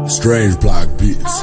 Strange Block Beats.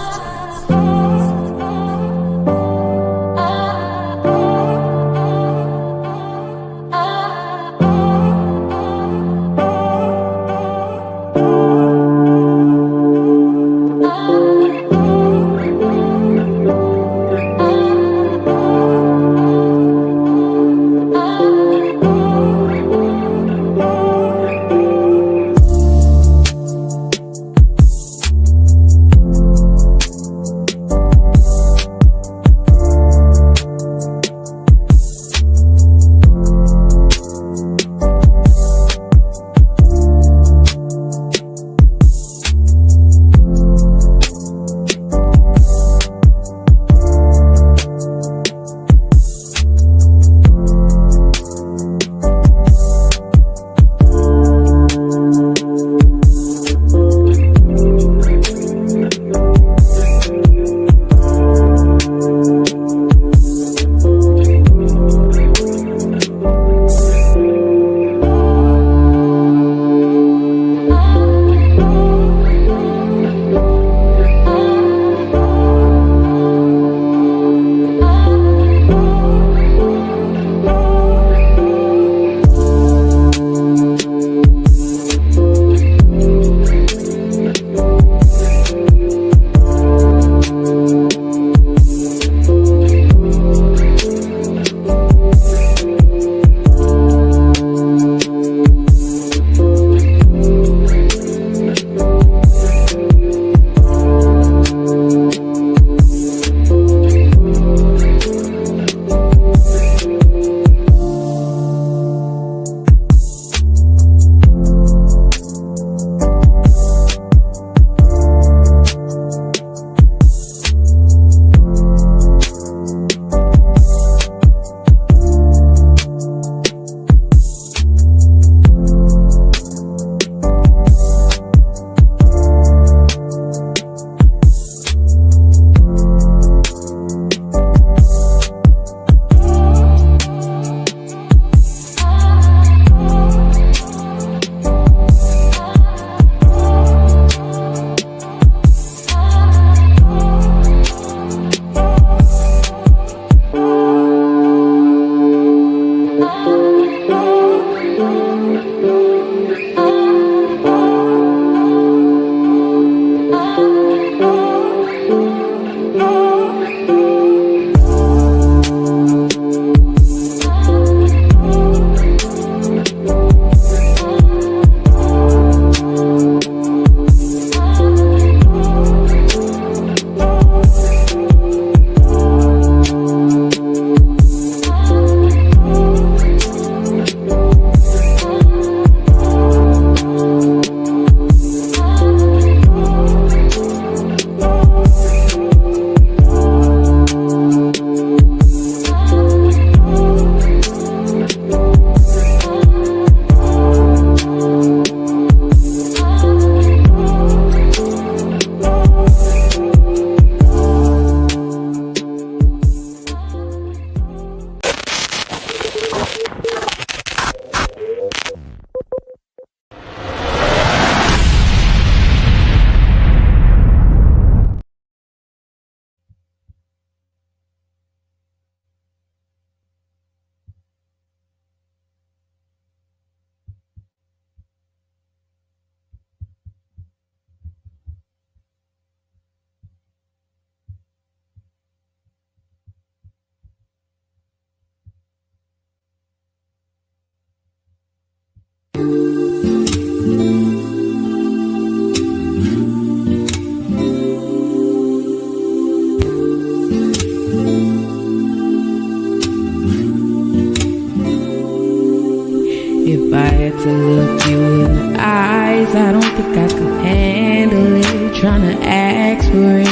If I had to look you in the eyes, I don't think I could handle it. Tryna ask for it.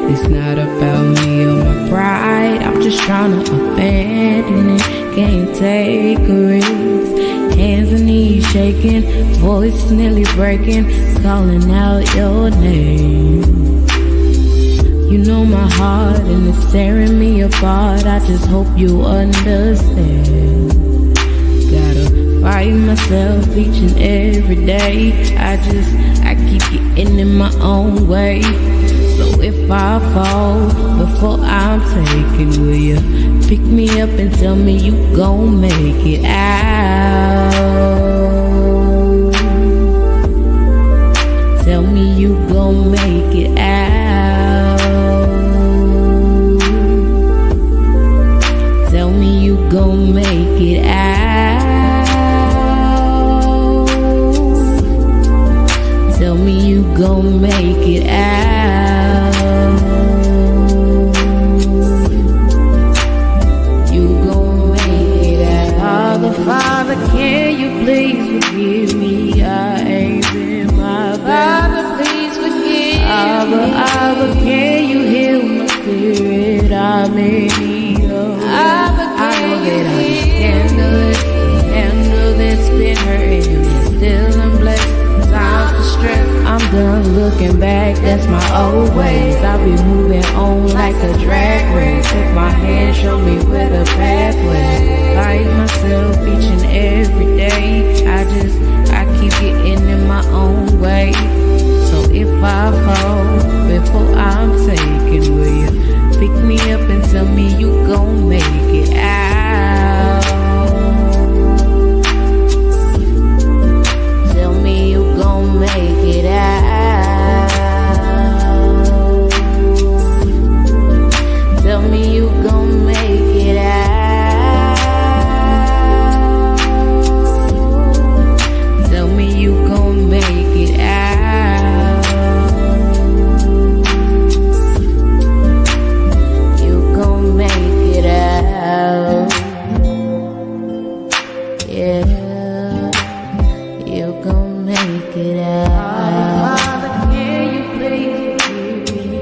It's not about me or my pride. I'm just tryna abandon it. Can't take a risk. Hands and knees shaking, voice nearly breaking, calling out your name. heart and it's tearing me apart. I just hope you understand. Gotta fight myself each and every day. I keep getting in my own way. So if I fall before I'm taken, will you pick me up and tell me you gon' make it out? Tell me you gon' make it out. Tell me you gon' make it out. Tell me you gon' make it out. You gon' make it out. Father, can you please forgive me? I ain't been my best. Father, please forgive me. Abba, can you heal my spirit? I'm in need of help. I know that I can handle this, been hurting you, yet still I'm blessed. Time for strength. I'm done looking back, that's my old ways. I'll be moving on like a drag race. Take my hand, show me where the pathway. Fight myself each and every day. I keep getting in my own way. So if I fall before I'm taken, will you pick me up and tell me you gon' make it out? Tell me you gon' make it out. Tell me you gon' make it out. Tell me you gon' make it out. You gon' make it out. Yeah, you gon' make it out. Father, can you please forgive me?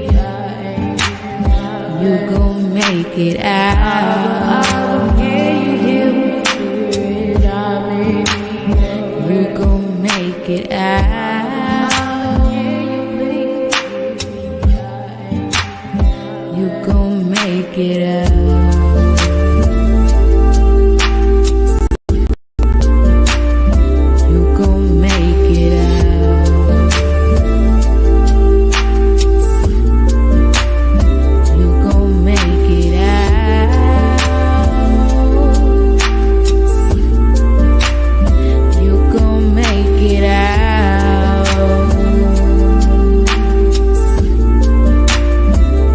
You gon' make it out. Can you heal my spirit? I'm in need. You gon' make it out. Can you please forgive me? You gon' make it out. You gon' make it out. You gon' make it out. You gon' make it out.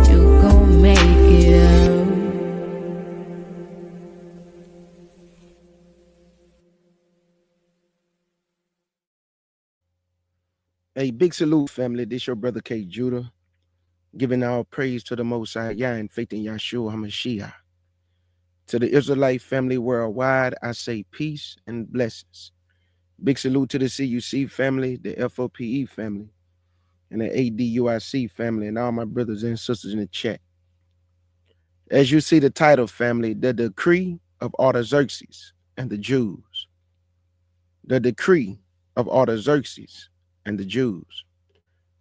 You gon' make it out. Hey, big salute, family. This your brother K. Judah, giving our praise to the Most High Yah and faith in Yeshua HaMashiach. To the Israelite family worldwide, I say peace and blessings. Big salute to the CUC family, the FOPE family, and the ADUIC family, and all my brothers and sisters in the chat. As you see the title, family, the decree of Artaxerxes and the Jews. The decree of Artaxerxes and the Jews.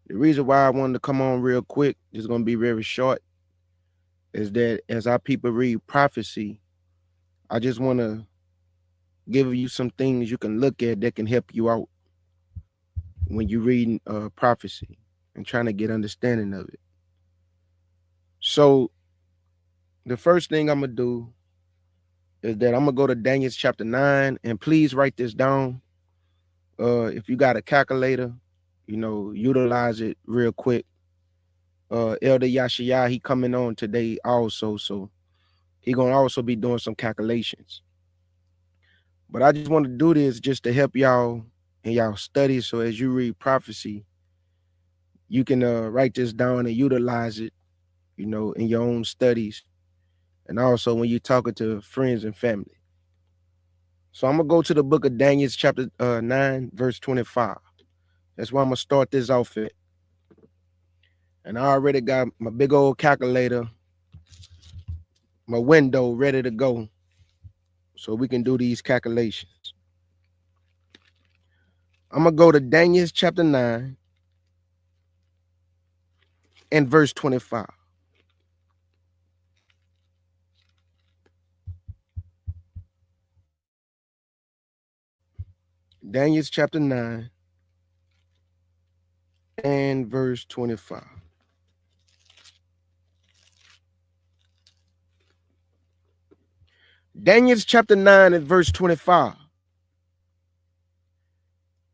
The reason why I wanted to come on real quick, is going to be very short, is that as our people read prophecy, I just want to give you some things you can look at that can help you out when you're reading prophecy and trying to get understanding of it. So the first thing I'm going to do is that I'm going to go to Daniel chapter 9, and please write this down. If you got a calculator, utilize it real quick. Elder Yashia, he coming on today also, so he gonna also be doing some calculations. But I just want to do this just to help y'all in y'all studies, so as you read prophecy, you can write this down and utilize it, in your own studies, and also when you're talking to friends and family. So I'm gonna go to the book of Daniel, chapter 9, verse 25. That's where I'm gonna start this off at. And I already got my big old calculator, my window ready to go, so we can do these calculations. I'm gonna go to Daniel chapter 9 and verse 25. Daniel chapter 9 and verse 25. Daniel chapter 9 and verse 25.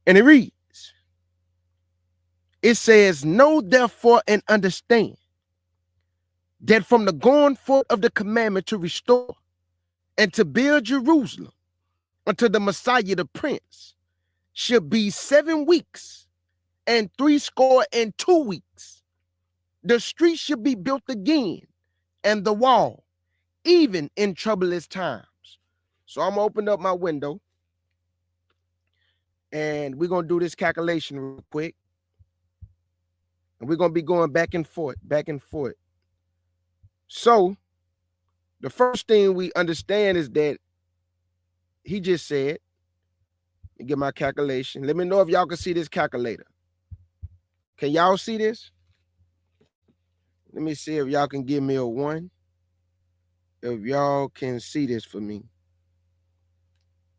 And it reads, it says, know therefore and understand that from the going forth of the commandment to restore and to build Jerusalem unto the Messiah the Prince should be 7 weeks and 62 weeks. The street should be built again, and the wall, even in troublous times. So I'm gonna open up my window, and we're gonna do this calculation real quick. And we're gonna be going back and forth, back and forth. So the first thing we understand is that he just said, let me get my calculation. Let me know if y'all can see this calculator. Can y'all see this? Let me see if y'all can give me a 1. If y'all can see this for me.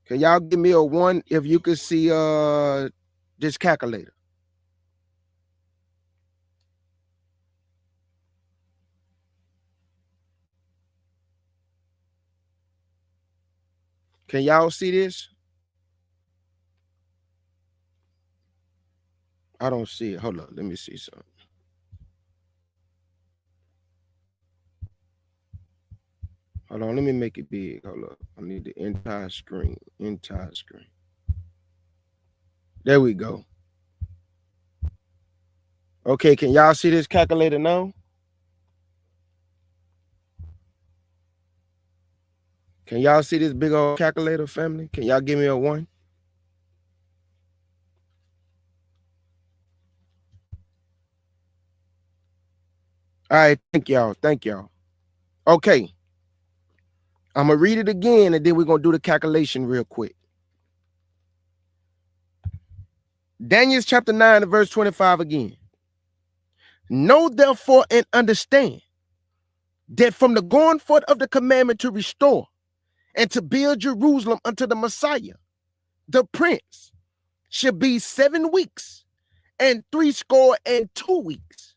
Can y'all give me a 1 if you can see this calculator? Can y'all see this? I don't see it. Hold on. Let me see something. Hold on. Let me make it big. Hold up. I need the entire screen. Entire screen. There we go. Okay. Can y'all see this calculator now? Can y'all see this big old calculator, family? Can y'all give me a 1? All right, thank y'all. Thank y'all. Okay. I'm going to read it again, and then we're going to do the calculation real quick. Daniel chapter 9 and verse 25 again. Know therefore and understand that from the going forth of the commandment to restore and to build Jerusalem unto the Messiah, the Prince, should be 7 weeks and 62 weeks.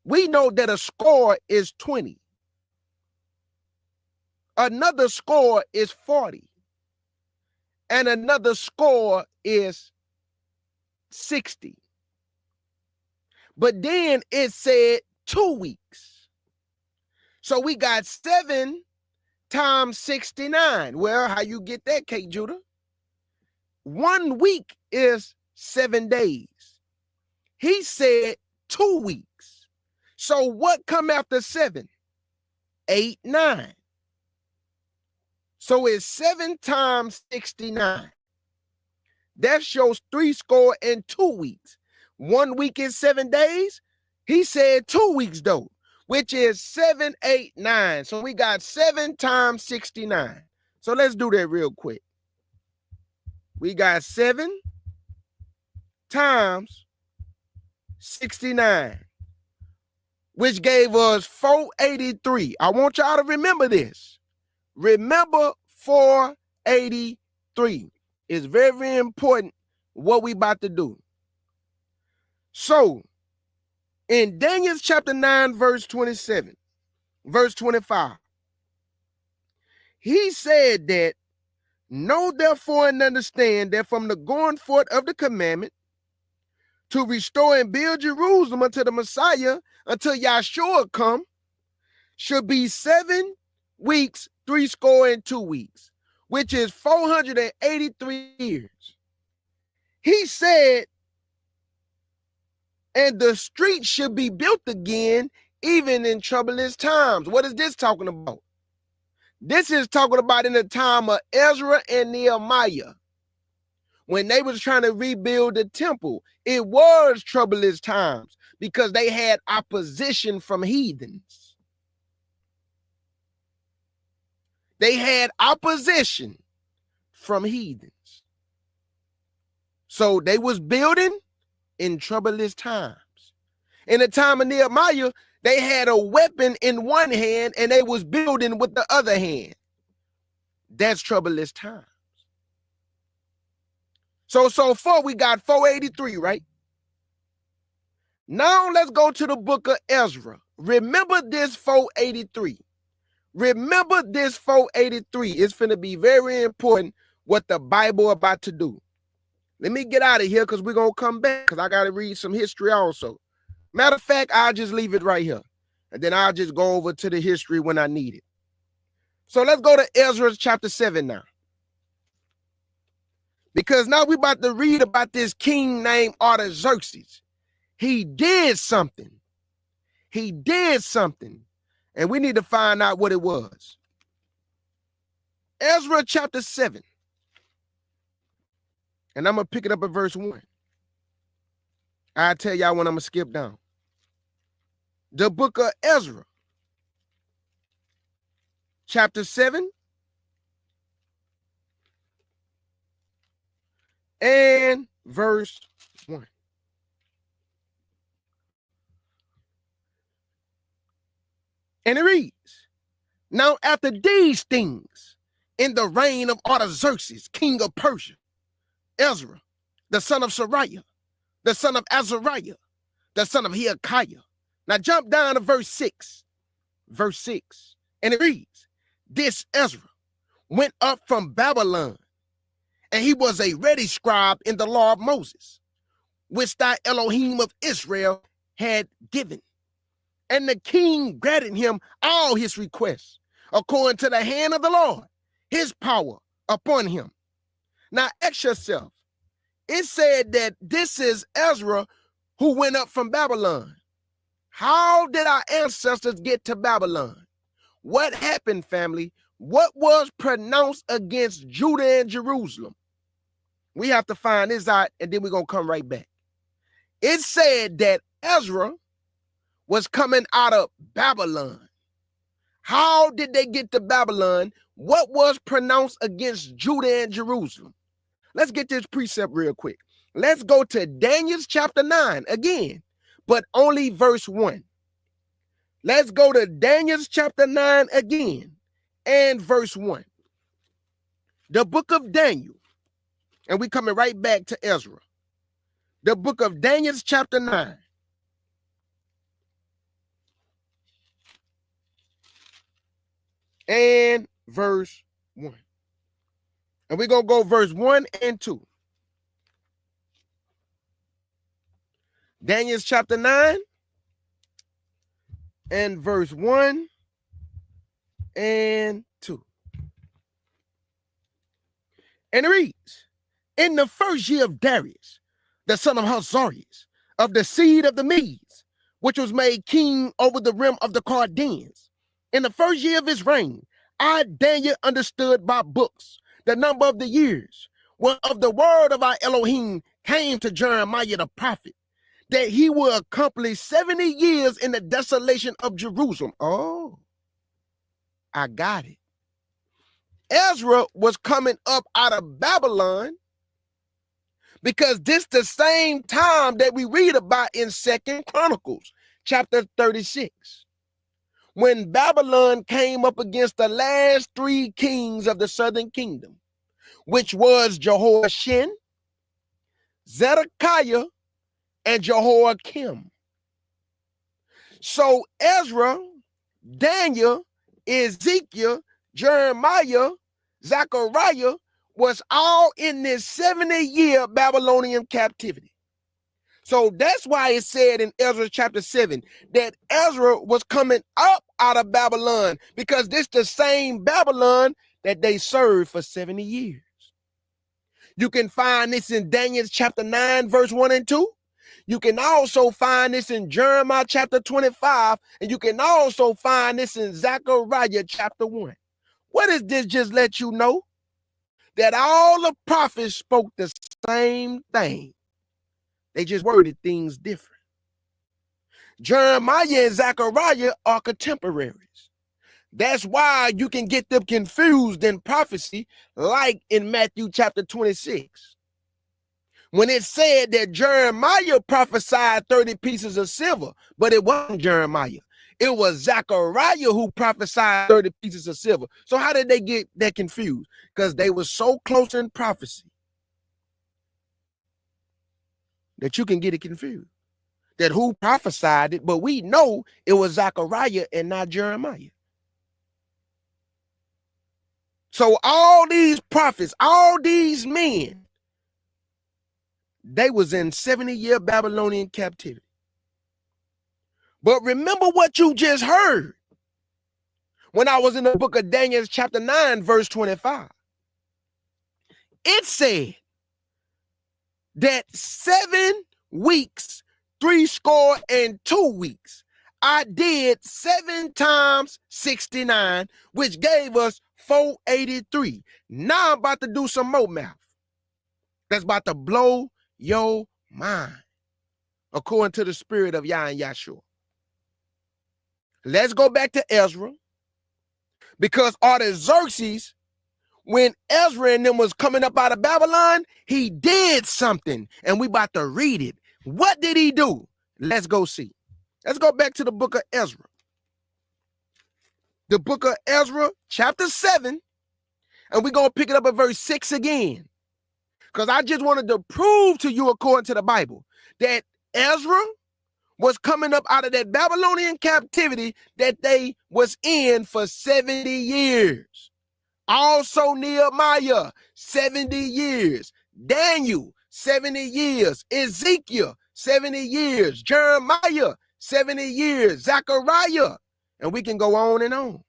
We know that a score is 20. Another score is 40. And another score is 60. But then it said 2 weeks. So we got 7 times 69. Well, how you get that, K. Judah? 1 week is 7 days. He said 2 weeks. So what come after 7? 8, 9. So it's 7 times 69. That shows 62 weeks. 1 week is 7 days. He said 2 weeks though, which is 7, 8, 9. So we got 7 times 69. So let's do that real quick. We got 7 times 69, which gave us 483. I want y'all to remember this. Remember 483. It's very, very important what we about to do. So in Daniel chapter 9, verse 27, verse 25, he said that, know therefore and understand that from the going forth of the commandment to restore and build Jerusalem unto the Messiah, until Yeshua come, should be 7 weeks, 62 weeks, which is 483 years. He said, and the street should be built again, even in troublous times. What is this talking about? This is talking about in the time of Ezra and Nehemiah. When they was trying to rebuild the temple, it was troublous times because they had opposition from heathens. They had opposition from heathens. So they was building in troublous times. In the time of Nehemiah, they had a weapon in one hand and they was building with the other hand. That's troublous times. So far we got 483, right? Now let's go to the book of Ezra. Remember this 483. Remember this 483. It's finna be very important what the Bible about to do. Let me get out of here because we're going to come back because I got to read some history also. Matter of fact, I'll just leave it right here. And then I'll just go over to the history when I need it. So let's go to Ezra chapter 7 now. Because now we're about to read about this king named Artaxerxes. He did something. He did something. And we need to find out what it was. Ezra chapter 7. And I'm going to pick it up at verse 1. I'll tell y'all when I'm going to skip down. The book of Ezra, chapter 7, and verse 1. And it reads, now after these things, in the reign of Artaxerxes, king of Persia, Ezra, the son of Sariah, the son of Azariah, the son of Hilkiah. Now jump down to verse 6. Verse 6. And it reads, this Ezra went up from Babylon, and he was a ready scribe in the law of Moses, which thy Elohim of Israel had given. And the king granted him all his requests, according to the hand of the Lord, his power upon him. Now ask yourself, it said that this is Ezra who went up from Babylon. How did our ancestors get to Babylon? What happened, family? What was pronounced against Judah and Jerusalem? We have to find this out, and then we're going to come right back. It said that Ezra was coming out of Babylon. How did they get to Babylon? What was pronounced against Judah and Jerusalem? Let's get this precept real quick. Let's go to Daniel chapter 9 again, but only verse 1. Let's go to Daniel chapter 9 again and verse 1. The book of Daniel, and we coming right back to Ezra. The book of Daniel chapter 9. And verse 1. And we're going to go verse 1 and 2. Daniel chapter 9 and verse 1 and 2. And it reads, in the first year of Darius, the son of Ahasuerus, of the seed of the Medes, which was made king over the realm of the Chaldeans, in the first year of his reign, I, Daniel, understood by books the number of the years whereof the word of our Elohim came to Jeremiah the prophet, that he will accomplish 70 years in the desolation of Jerusalem. Oh, I got it. Ezra was coming up out of Babylon because this the same time that we read about in 2 Chronicles, chapter 36. When Babylon came up against the last 3 kings of the southern kingdom, which was Jehoiachin, Zedekiah, and Jehoiakim. So Ezra, Daniel, Ezekiel, Jeremiah, Zechariah was all in this 70-year Babylonian captivity. So that's why it said in Ezra chapter 7 that Ezra was coming up out of Babylon, because this the same Babylon that they served for 70 years. You can find this in Daniel chapter 9, verse 1 and 2. You can also find this in Jeremiah chapter 25, and you can also find this in Zechariah chapter 1. What does this just let you know? That all the prophets spoke the same thing. They just worded things different. Jeremiah and Zechariah are contemporaries. That's why you can get them confused in prophecy, like in Matthew chapter 26. When it said that Jeremiah prophesied 30 pieces of silver, but it wasn't Jeremiah. It was Zechariah who prophesied 30 pieces of silver. So how did they get that confused? Because they were so close in prophecy. that you can get it confused. That who prophesied it, but we know it was Zechariah and not Jeremiah. So all these prophets, all these men, they was in 70-year Babylonian captivity. But remember what you just heard when I was in the book of Daniel, chapter 9, verse 25. It said that 7 weeks, 62 weeks, I did 7 times 69, which gave us 483. Now I'm about to do some more math. That's about to blow your mind, according to the spirit of Yah and Yeshua. Let's go back to Ezra, because Artaxerxes, when Ezra and them was coming up out of Babylon, he did something, and we about to read it. What did he do? Let's go see. Let's go back to the book of Ezra. The book of Ezra, chapter 7, and we're going to pick it up at verse 6 again. Because I just wanted to prove to you, according to the Bible, that Ezra was coming up out of that Babylonian captivity that they was in for 70 years. Also Nehemiah, 70 years. Daniel, 70 years. Ezekiel, 70 years. Jeremiah, 70 years. Zechariah. And we can go on and on.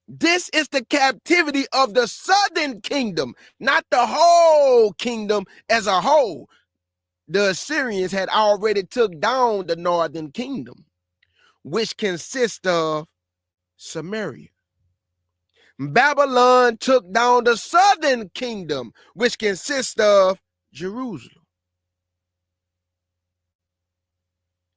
This is the captivity of the southern kingdom, not the whole kingdom as a whole. The Assyrians had already took down the northern kingdom, which consists of Samaria. Babylon took down the southern kingdom, which consists of Jerusalem.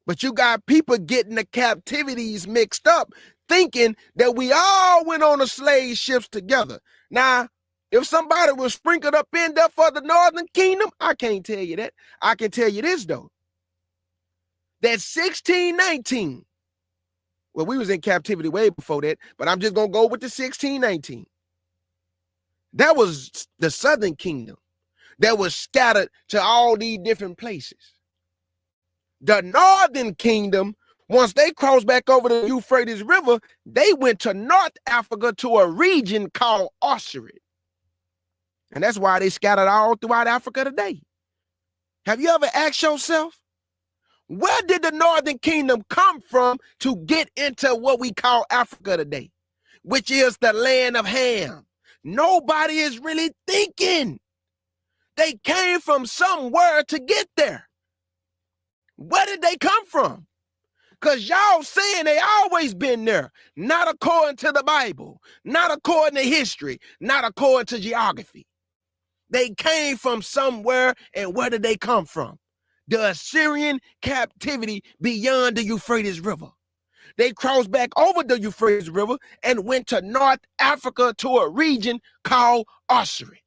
But you got people getting the captivities mixed up, thinking that we all went on the slave ships together. Now, if somebody was sprinkled up in there for the northern kingdom, I can't tell you that. I can tell you this, though. That 1619, well, we was in captivity way before that, but I'm just going to go with the 1619. That was the southern kingdom that was scattered to all these different places. The northern kingdom, once they crossed back over the Euphrates River, they went to North Africa to a region called Osirate. And that's why they scattered all throughout Africa today. Have you ever asked yourself, where did the northern kingdom come from to get into what we call Africa today, which is the land of Ham? Nobody is really thinking. They came from somewhere to get there. Where did they come from? Because y'all saying they always been there, not according to the Bible, not according to history, not according to geography. They came from somewhere, and where did they come from? The Assyrian captivity beyond the Euphrates River. They crossed back over the Euphrates River and went to North Africa to a region called Osirate.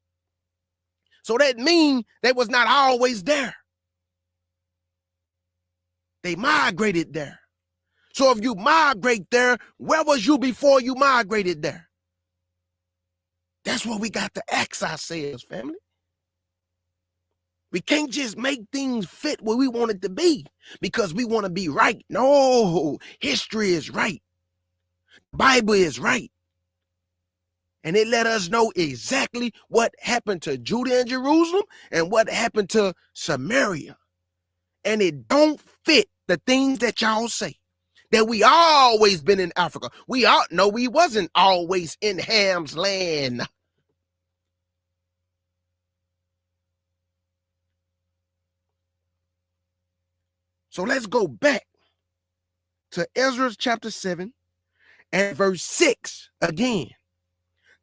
So that means they was not always there. They migrated there. So if you migrate there, where was you before you migrated there? That's what we got to ask ourselves, family. We can't just make things fit where we want it to be because we want to be right. No, history is right. The Bible is right. And it let us know exactly what happened to Judah and Jerusalem and what happened to Samaria. And it don't fit the things that y'all say. That we always been in Africa. We wasn't always in Ham's land. So let's go back to Ezra chapter 7 and verse 6 again.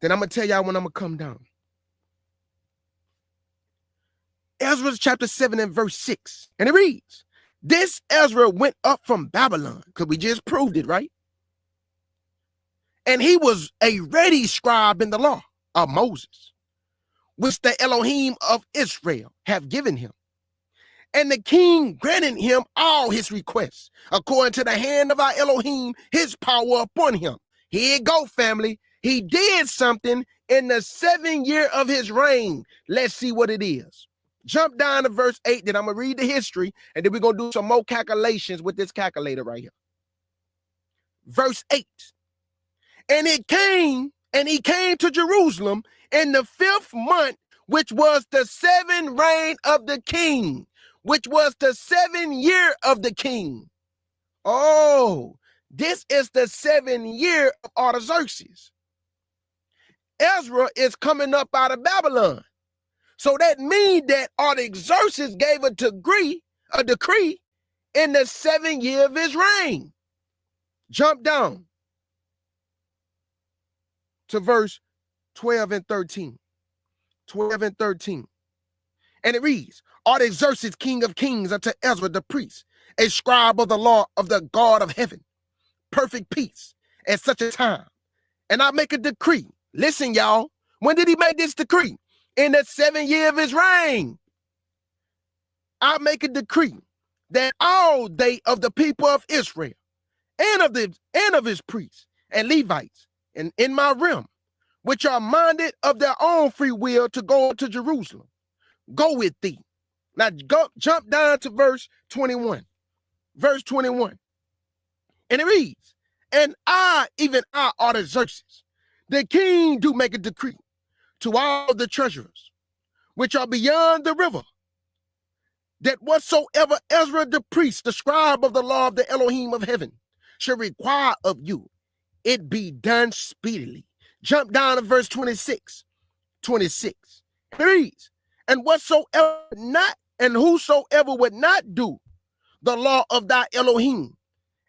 Then I'm going to tell y'all when I'm going to come down. Ezra chapter 7 and verse 6. And it reads, this Ezra went up from Babylon, because we just proved it, right? And he was a ready scribe in the law of Moses, which the Elohim of Israel have given him. And the king granted him all his requests, according to the hand of our Elohim, his power upon him. Here you go, family. He did something in the 7th year of his reign. Let's see what it is. Jump down to verse 8, then I'm going to read the history, and then we're going to do some more calculations with this calculator right here. Verse 8. And he came to Jerusalem in the 5th month, which was the 7th reign of the king, which was the 7th year of the king. Oh, this is the 7th year of Artaxerxes. Ezra is coming up out of Babylon. So that means that Artaxerxes gave a decree in the 7th year of his reign. Jump down to verse 12 and 13. 12 and 13. And it reads, Artaxerxes, king of kings, unto Ezra the priest, a scribe of the law of the God of heaven, perfect peace at such a time. And I make a decree. Listen, y'all. When did he make this decree? In the 7th year of his reign. I make a decree that all they of the people of Israel and of his priests and Levites and in my realm, which are minded of their own free will to go to Jerusalem, go with thee. Now jump down to verse 21. Verse 21. And it reads, and I, even I, Artaxerxes, the king, do make a decree to all the treasurers which are beyond the river, that whatsoever Ezra the priest, the scribe of the law of the Elohim of heaven, shall require of you, it be done speedily. Jump down to verse 26. 26. It reads, and whosoever would not do the law of thy Elohim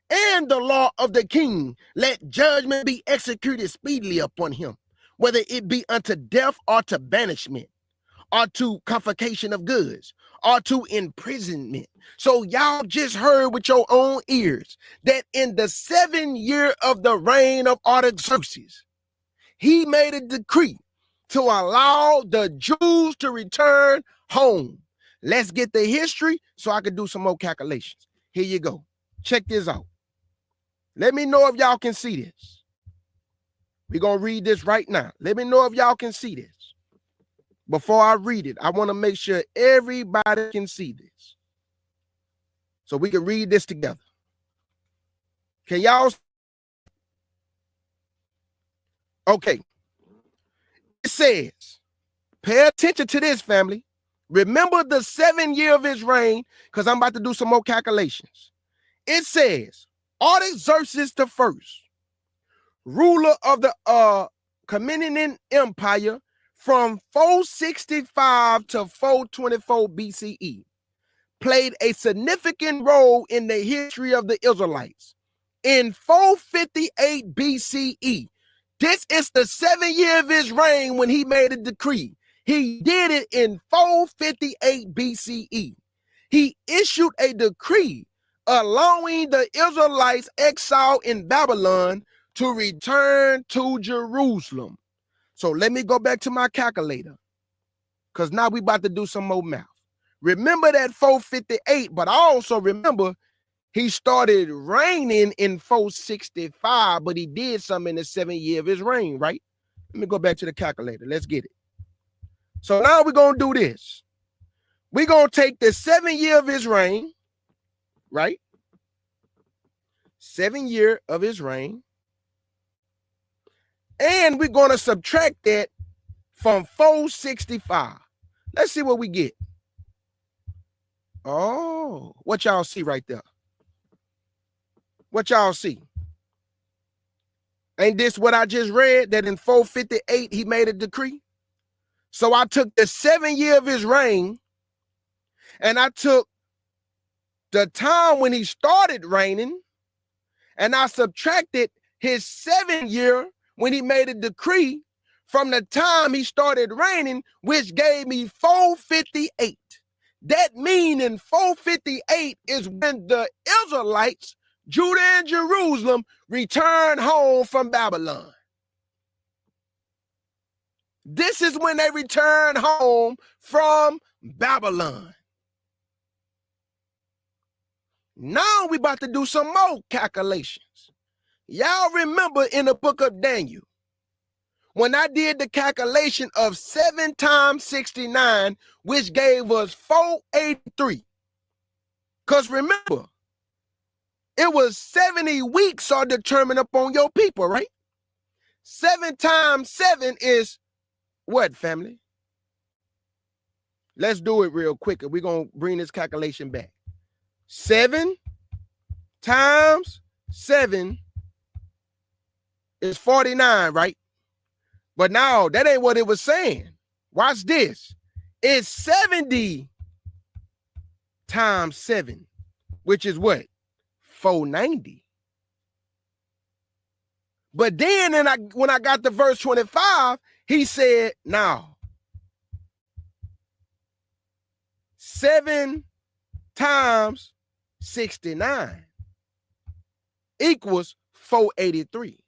and the law of the king, let judgment be executed speedily upon him, whether it be unto death or to banishment, or to confiscation of goods, or to imprisonment. So y'all just heard with your own ears that in the 7th year of the reign of Artaxerxes, he made a decree to allow the Jews to return home. Let's get the history so I can do some more calculations. Here you go. Check this out. Let me know if y'all can see this. We're going to read this right now. Let me know if y'all can see this. Before I read it, I want to make sure everybody can see this, so we can read this together. Can y'all? Okay. It says, pay attention to this, family. Remember the 7th year of his reign, because I'm about to do some more calculations. It says, Artaxerxes the first, ruler of the Achaemenid Empire, from 465 to 424 BCE, played a significant role in the history of the Israelites. In 458 BCE, this is the 7th year of his reign when he made a decree. He did it in 458 BCE. He issued a decree allowing the Israelites exiled in Babylon to return to Jerusalem. So let me go back to my calculator, because now we about to do some more math. Remember that 458, but I also remember he started reigning in 465, but he did something in the 7th year of his reign, right? Let me go back to the calculator. Let's get it. So now we're going to do this. We're going to take the 7th year of his reign, right? 7th year of his reign. And we're going to subtract that from 465. Let's see what we get. Oh, what y'all see right there? What y'all see? Ain't this what I just read? That in 458, he made a decree. So I took the 7th year of his reign, and I took the time when he started reigning, and I subtracted his 7th year when he made a decree from the time he started reigning, which gave me 458. That means in 458 is when the Israelites, Judah and Jerusalem, returned home from Babylon. This is when they returned home from Babylon. Now we about to do some more calculations. Y'all remember in the book of Daniel, when I did the calculation of 7 times 69, which gave us 483. Because remember, it was 70 weeks are determined upon your people, right? 7 times 7 is what, family? Let's do it real quick. We're going to bring this calculation back. 7 times 7 is 49, right? But now that ain't what it was saying. Watch this. It's 70 times 7, which is what? 490. But then when I got to verse 25, he said, now, 7 times 69 equals 483.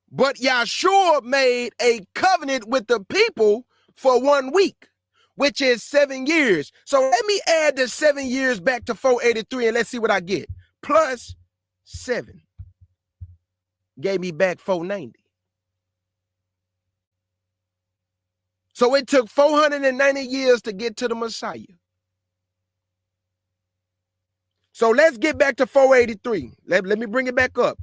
But Yeshua made a covenant with the people for 1 week, which is 7 years. So let me add the 7 years back to 483 and let's see what I get. Plus 7 gave me back 490. So it took 490 years to get to the Messiah. So let's get back to 483. Let me bring it back up.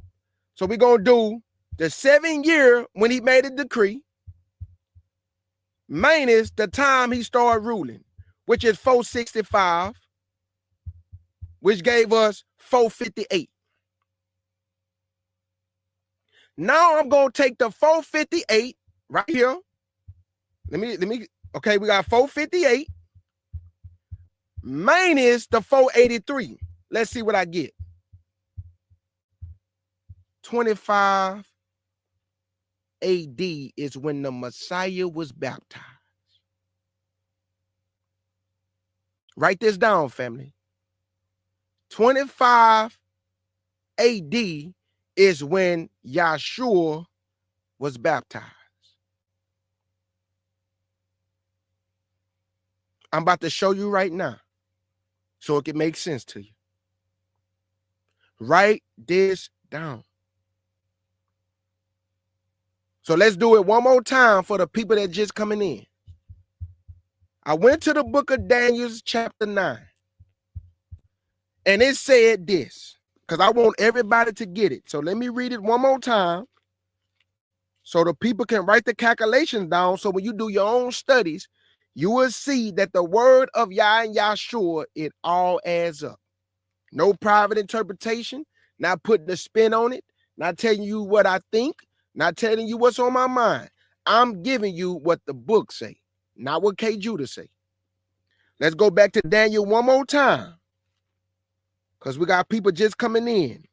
So we're going to do the 7 year when he made a decree minus the time he started ruling, which is 465, which gave us 458. Now I'm going to take the 458 right here. Okay, we got 458 minus the 483. Let's see what I get. 25 AD is when the Messiah was baptized. Write this down, family. 25 AD is when Yeshua was baptized. I'm about to show you right now so it can make sense to you. Write this down. So let's do it one more time for the people that just coming in. I went to the book of Daniel, chapter 9. And it said this, because I want everybody to get it. So let me read it one more time so the people can write the calculations down. So when you do your own studies, you will see that the word of Yah and Yahshua, it all adds up. No private interpretation, not putting a spin on it, not telling you what I think, not telling you what's on my mind. I'm giving you what the book say, not what K. Judah say. Let's go back to Daniel one more time, because we got people just coming in.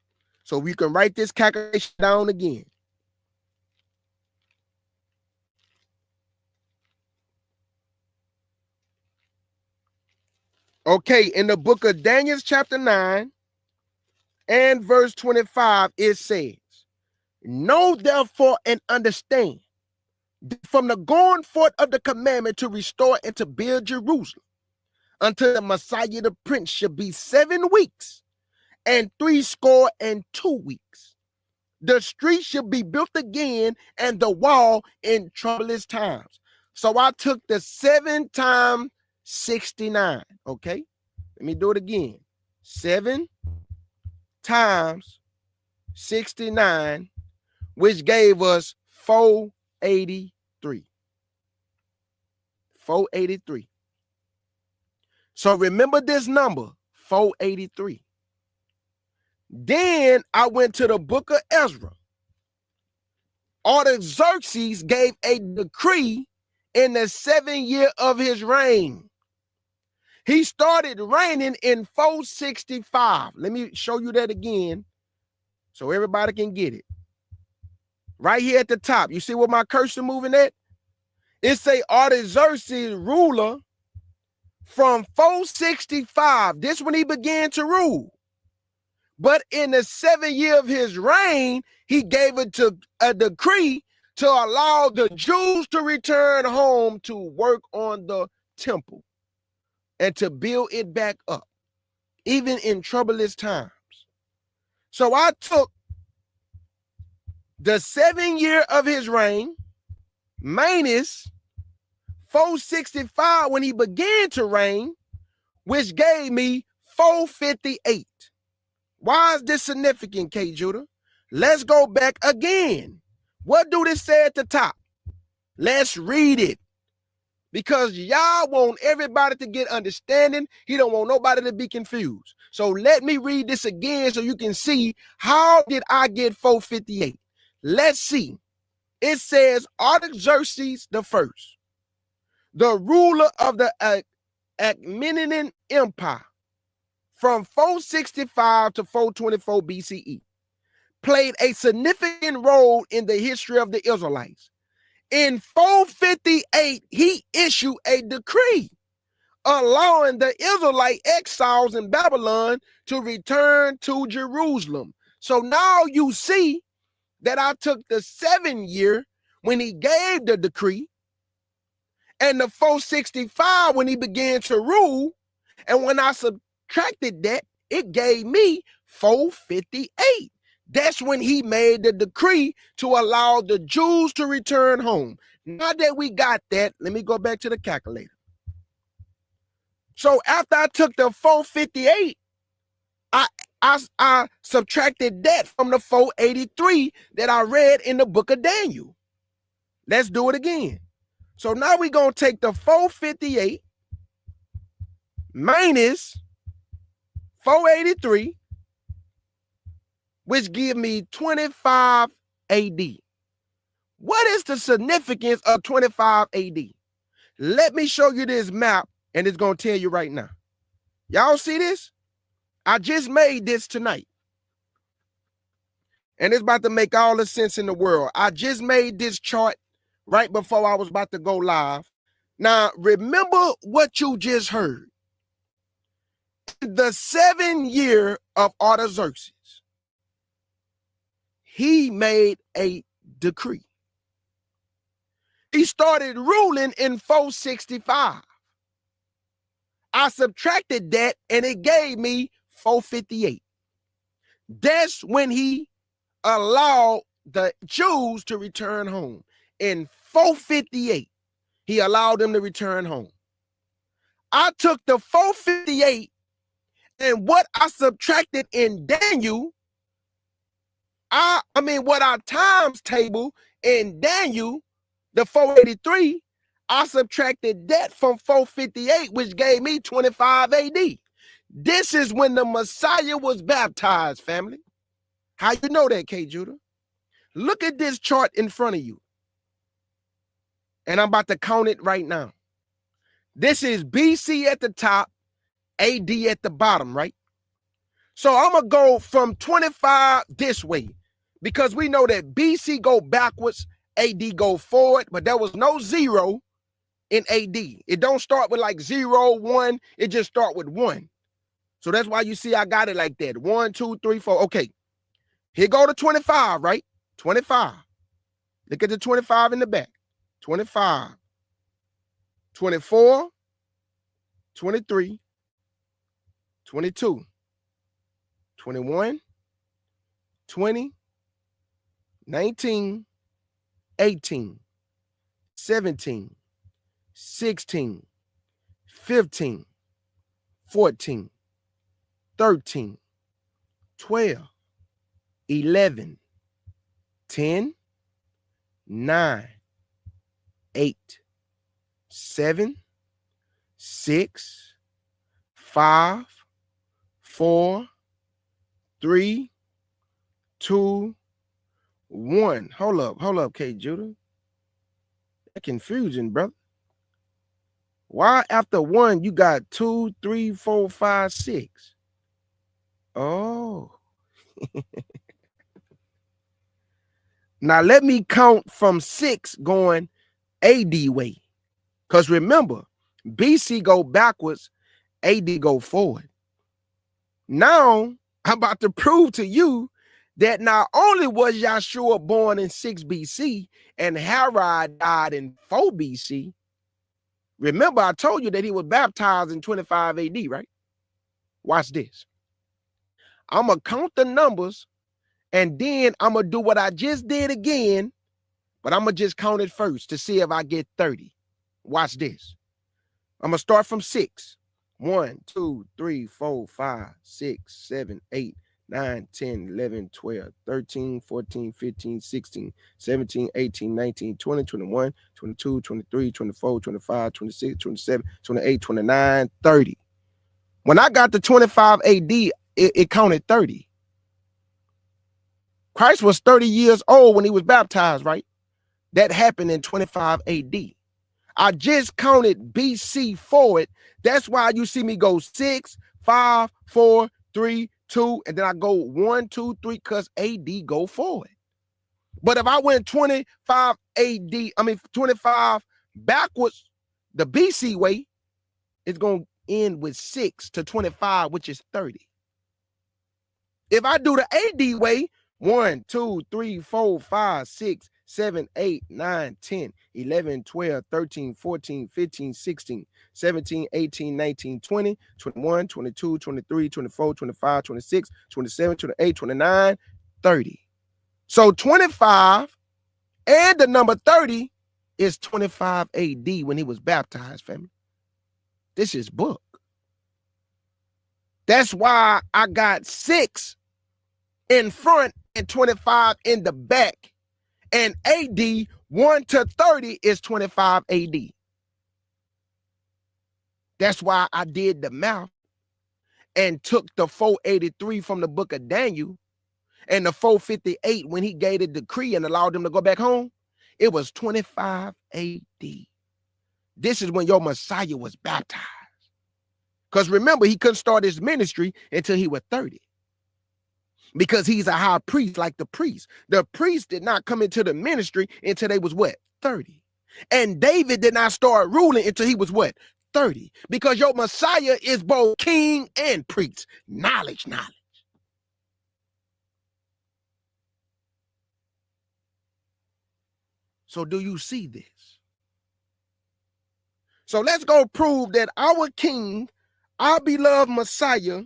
So we can write this calculation down again. Okay, in the book of Daniel, chapter 9 and verse 25, it says, know therefore and understand from the going forth of the commandment to restore and to build Jerusalem until the Messiah the Prince shall be 7 weeks and 62 weeks. The street shall be built again and the wall in troublous times. So I took the 7 times 69. Okay, let me do it again. 7 times 69, which gave us 483. 483. So remember this number, 483. Then I went to the book of Ezra. Artaxerxes gave a decree in the 7th year of his reign. He started reigning in 465. Let me show you that again so everybody can get it. Right here at the top. You see where my cursor moving at? It say Artaxerxes ruler from 465. This when he began to rule. But in the 7th year of his reign, he gave it to a decree to allow the Jews to return home to work on the temple and to build it back up, even in troublous times. So I took the 7 year of his reign minus 465 when he began to reign, which gave me 458. Why is this significant, K. Judah? Let's go back again. What do this say at the top? Let's read it. Because Yah want everybody to get understanding. He don't want nobody to be confused. So let me read this again so you can see how did I get 458. Let's see. It says Artaxerxes the first, the ruler of the Achaemenid Empire from 465 to 424 BCE, played a significant role in the history of the Israelites. In 458, he issued a decree allowing the Israelite exiles in Babylon to return to Jerusalem. So now you see that I took the 7 year when he gave the decree and the 465 when he began to rule. And when I subtracted that, it gave me 458. That's when he made the decree to allow the Jews to return home. Now that we got that, let me go back to the calculator. So after I took the 458, I subtracted that from the 483 that I read in the book of Daniel. Let's do it again. So now we're going to take the 458 minus 483, which give me 25 AD. What is the significance of 25 AD? Let me show you this map, and it's going to tell you right now. Y'all see this? I just made this tonight. And it's about to make all the sense in the world. I just made this chart right before I was about to go live. Now, remember what you just heard. The 7 year of Artaxerxes, he made a decree. He started ruling in 465. I subtracted that and it gave me 458. That's when he allowed the Jews to return home. In 458, he allowed them to return home. I took the 458 and what I subtracted in Daniel, what our times table in Daniel, the 483, I subtracted that from 458, which gave me 25 AD. This is when the Messiah was baptized, family. How you know that, K. Judah? Look at this chart in front of you. And I'm about to count it right now. This is BC at the top, AD at the bottom, right? So I'm going to go from 25 this way because we know that BC go backwards, AD go forward, but there was no 0 in AD. It don't start with like 0, 1. It just start with 1. So that's why you see I got it like that. 1, 2, 3, 4. Okay. Here go to 25, right? 25. Look at the 25 in the back. 25. 24. 23. 22. 21. 20. 19. 18. 17. 16. 15. 14. 13. 12. 11. 10. 9. 8. 7. 6. 5. 4. 3. 2. 1. Hold up, K. Judah. That confusion, brother. Why after 1 you got 2, 3, 4, 5, 6? Oh. Now let me count from 6 going AD way. Because remember, BC go backwards, AD go forward. Now I'm about to prove to you that not only was Yeshua born in 6 BC and Herod died in 4 BC, remember I told you that he was baptized in 25 AD, right? Watch this. I'm going to count the numbers And then I'm going to do what I just did again, but I'm going to just count it first to see if I get 30. Watch this. I'm going to start from 6. 1, 2, 3, 4, 5, 6, 7, 8, 9, 10, 11, 12, 13, 14, 15, 16, 17, 18, 19, 20, 21, 22, 23, 24, 25, 26, 27, 28, 29, 30. When I got to 25 AD, it counted 30. Christ was 30 years old when he was baptized, right? That happened in 25 AD. I just counted BC forward. That's why you see me go 6, 5, 4, 3, 2, and then I go 1, 2, 3, because AD go forward. But if I went 25 25 backwards, the BC way, it's going to end with 6 to 25, which is 30. If I do the AD way, 1, 2, 3, 4, 5, 6, 7, 8, 9, 10, 11, 12, 13, 14, 15, 16, 17, 18, 19, 20, 21, 22, 23, 24, 25, 26, 27, 28, 29, 30. So 25 and the number 30 is 25 AD when he was baptized, family. This is book. That's why I got 6 in front and 25 in the back. And AD 1 to 30 is 25 AD. That's why I did the math and took the 483 from the book of Daniel and the 458 when he gave the decree and allowed them to go back home. It was 25 AD. This is when your Messiah was baptized. Because remember, he couldn't start his ministry until he was 30. Because he's a high priest like the priest. The priest did not come into the ministry until they was what? 30. And David did not start ruling until he was what? 30. Because your Messiah is both king and priest. Knowledge. So do you see this? So let's go prove that our king, our beloved Messiah,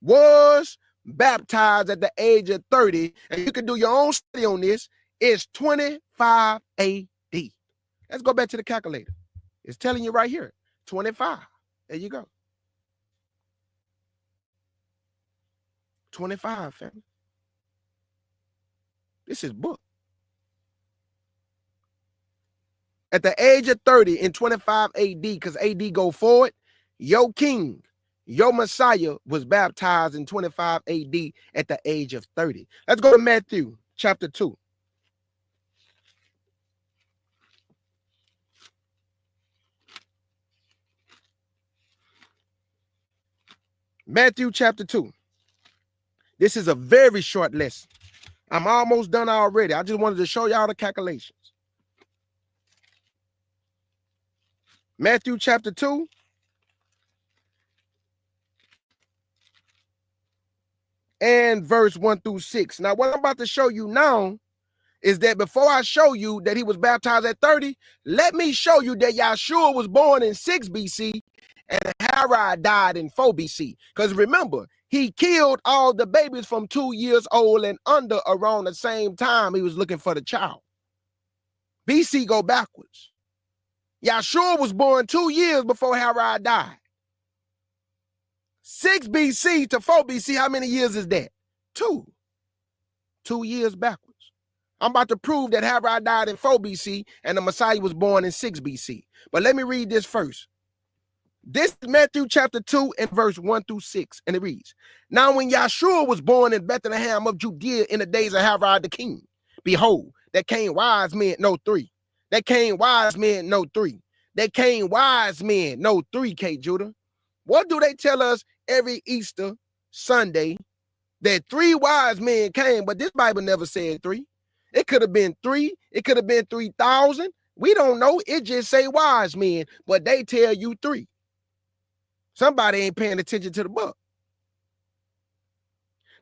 was baptized at the age of 30, and you can do your own study on this. It's 25 AD. Let's go back to the calculator. It's telling you right here, 25. There you go. 25, family. This is book. At the age of 30 in 25 AD, because AD go forward, your king, your Messiah was baptized in 25 AD at the age of 30. Let's go to Matthew chapter 2. Matthew chapter 2. This is a very short lesson. I'm almost done already. I just wanted to show y'all the calculations. Matthew chapter 2. And verse 1 through 6. Now, what I'm about to show you now is that before I show you that he was baptized at 30, let me show you that Yeshua was born in 6 BC and Herod died in 4 BC. Because remember, he killed all the babies from 2 years old and under around the same time he was looking for the child. BC go backwards. Yeshua was born 2 years before Herod died. 6 BC to 4 BC, how many years is that? 2. 2 years backwards. I'm about to prove that Herod died in 4 BC and the Messiah was born in 6 BC. But let me read this first. This is Matthew chapter 2 and verse 1 through 6. And it reads, Now when Yeshua was born in Bethlehem of Judea in the days of Herod the king, behold, there came wise men, no 3. There came wise men, no 3. There came wise men, no 3, K. Judah. What do they tell us every Easter Sunday? That 3 wise men came, but this Bible never said 3. It could have been 3. It could have been 3,000. We don't know. It just say wise men, but they tell you 3. Somebody ain't paying attention to the book.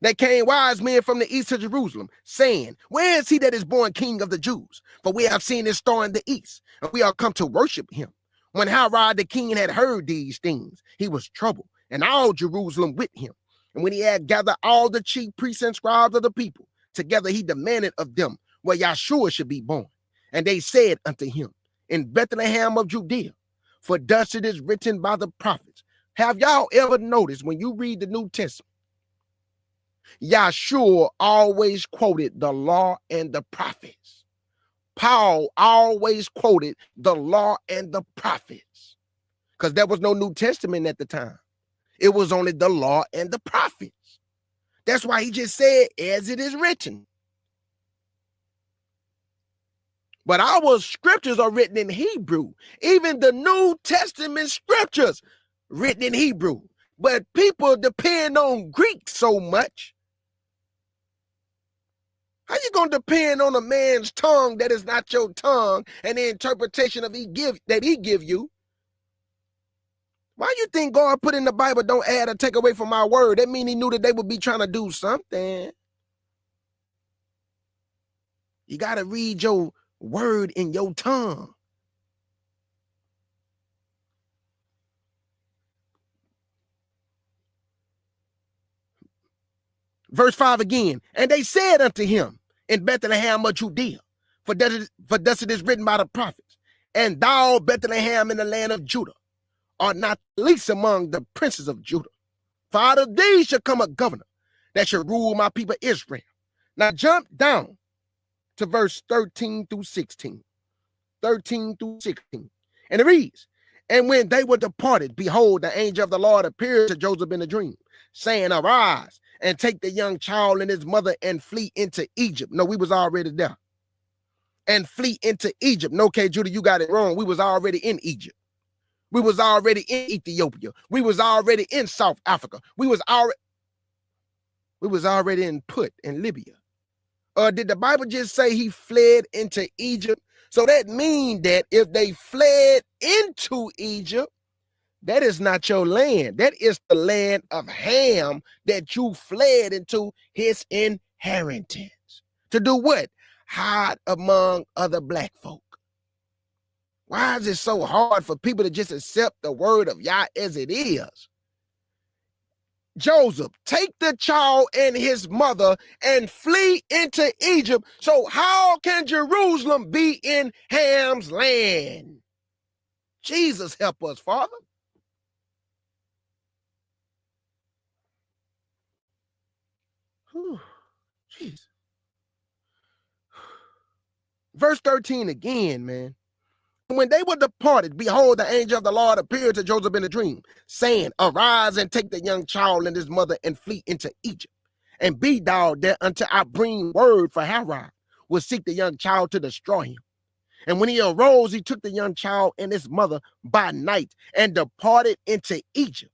They came wise men from the east of Jerusalem, saying, Where is he that is born King of the Jews? For we have seen his star in the east, and we are come to worship him. When Herod the king had heard these things, he was troubled, and all Jerusalem with him. And when he had gathered all the chief priests and scribes of the people, together he demanded of them where Yeshua should be born. And they said unto him, in Bethlehem of Judea, for thus it is written by the prophets. Have y'all ever noticed when you read the New Testament, Yeshua always quoted the law and the prophets. Paul always quoted the law and the prophets because there was no New Testament at the time. It was only the law and the prophets. That's why he just said, as it is written. But our scriptures are written in Hebrew. Even the New Testament scriptures written in Hebrew. But people depend on Greek so much. How you going to depend on a man's tongue that is not your tongue and the interpretation of he give you? Why you think God put in the Bible, don't add or take away from my word? That means he knew that they would be trying to do something. You got to read your word in your tongue. Verse 5 again. And they said unto him in Bethlehem of Judea, for thus it is written by the prophets, and thou, Bethlehem, in the land of Judah, art not least among the princes of Judah. For out of thee shall come a governor that shall rule my people Israel. Now jump down to verse 13 through 16. 13 through 16. And it reads, and when they were departed, behold, the angel of the Lord appeared to Joseph in a dream, saying, arise and take the young child and his mother and flee into Egypt. No, we was already there. And flee into Egypt. No, K. Judah, you got it wrong. We was already in Egypt. We was already in Ethiopia. We was already in South Africa. We was already in Put in Libya. Did the Bible just say he fled into Egypt? So that means that if they fled into Egypt, that is not your land. That is the land of Ham that you fled into, his inheritance. To do what? Hide among other black folk. Why is it so hard for people to just accept the word of Yah as it is? Joseph, take the child and his mother and flee into Egypt. So how can Jerusalem be in Ham's land? Jesus, help us, Father. Whew, jeez. Verse 13 again, man. When they were departed, behold, the angel of the Lord appeared to Joseph in a dream, saying, arise and take the young child and his mother and flee into Egypt. And be thou there until I bring word, for Herod will seek the young child to destroy him. And when he arose, he took the young child and his mother by night and departed into Egypt,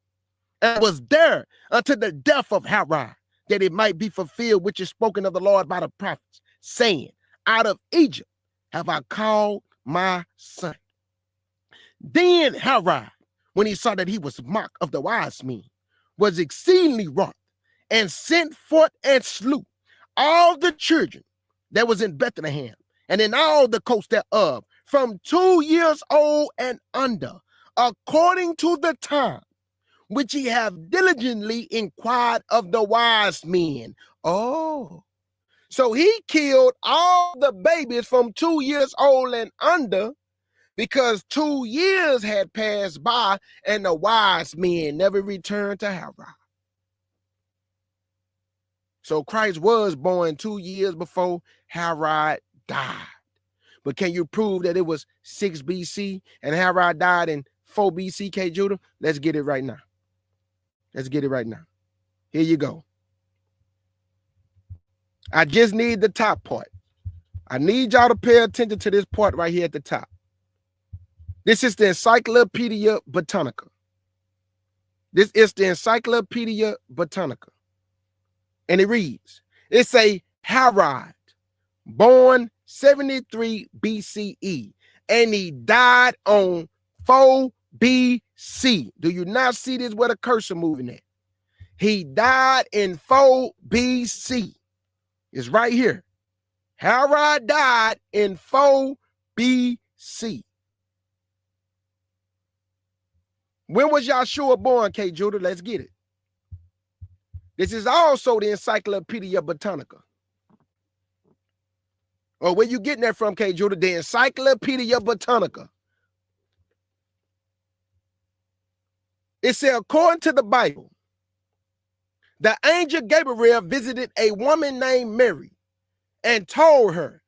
and was there until the death of Herod, that it might be fulfilled which is spoken of the Lord by the prophets, saying, out of Egypt have I called my son. Then Herod, when he saw that he was mocked of the wise men, was exceedingly wroth, and sent forth and slew all the children that was in Bethlehem and in all the coast thereof, from 2 years old and under, according to the time which he have diligently inquired of the wise men. Oh, so he killed all the babies from 2 years old and under, because 2 years had passed by and the wise men never returned to Herod. So Christ was born 2 years before Herod died. But can you prove that it was 6 BC and Herod died in 4 BC, K. Judah? Let's get it right now. Let's get it right now. Here you go. I just need the top part. I need y'all to pay attention to this part right here at the top. This is the Encyclopedia Britannica. This is the Encyclopedia Britannica. And it reads, it's a Herod, born 73 BCE, and he died on 4 BC. Do you not see this where the cursor moving at? He died in 4 BC. It's right here. Herod died in 4 BC. When was Yeshua born, K. Judah? Let's get it. This is also the Encyclopedia Britannica. Or where you getting that from, K. Judah? The Encyclopedia Britannica. It said, according to the Bible, the angel Gabriel visited a woman named Mary and told her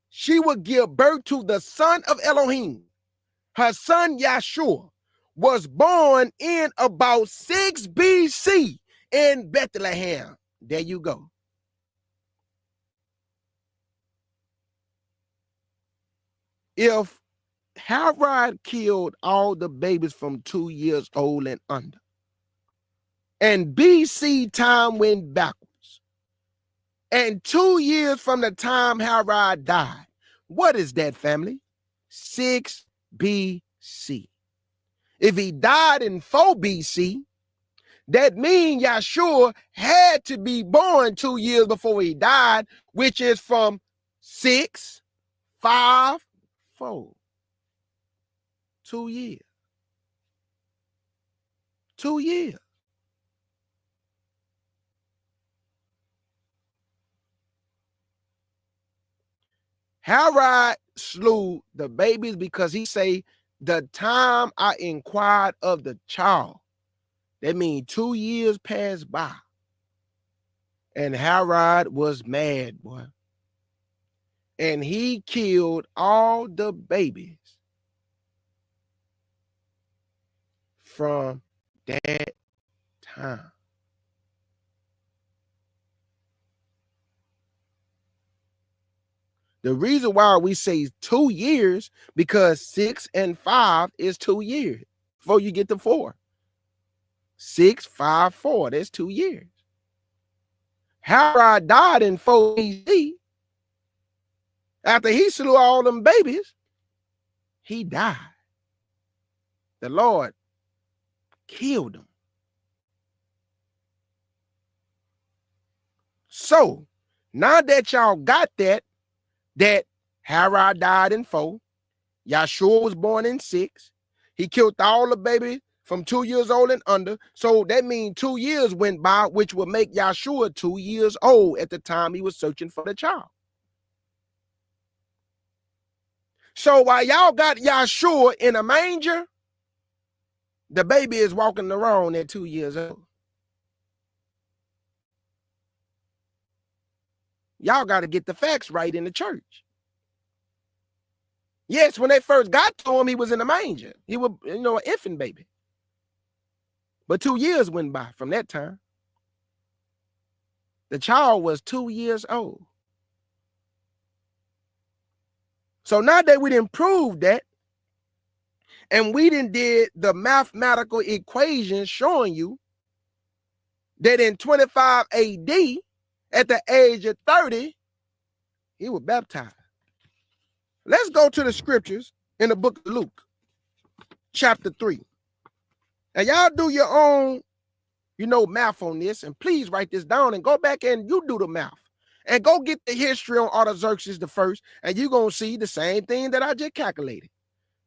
she would give birth to the son of Elohim. Her son Yeshua was born in about 6 BC in Bethlehem. There you go. If Herod killed all the babies from 2 years old and under, and BC time went backwards, and 2 years from the time Herod died, what is that, family? 6 BC. If he died in 4 BC, that means Yeshua had to be born 2 years before he died, which is from 6, 5, 4. 2 years. 2 years. Herod slew the babies because he say, the time I inquired of the child. That means 2 years passed by. And Herod was mad, boy. And he killed all the babies from that time. The reason why we say 2 years, because 6 and 5 is 2 years before you get to 4. 6, 5, 4, that's 2 years. Herod died in 4 BC. After he slew all them babies, he died. The Lord killed him. So now that y'all got that Herod died in 4, Yeshua was born in 6, he killed all the babies from 2 years old and under. So that means 2 years went by, which would make Yeshua 2 years old at the time he was searching for the child. So while y'all got Yeshua in a manger, the baby is walking around at 2 years old. Y'all got to get the facts right in the church. Yes, when they first got to him, he was in a manger. He was, an infant baby. But 2 years went by from that time. The child was 2 years old. So now that we didn't prove that, and we didn't did the mathematical equation showing you that in 25 AD, at the age of 30, he was baptized. Let's go to the scriptures in the book of Luke, chapter 3. And y'all do your own, math on this, and please write this down and go back and you do the math. And go get the history on Artaxerxes the first, and you're going to see the same thing that I just calculated.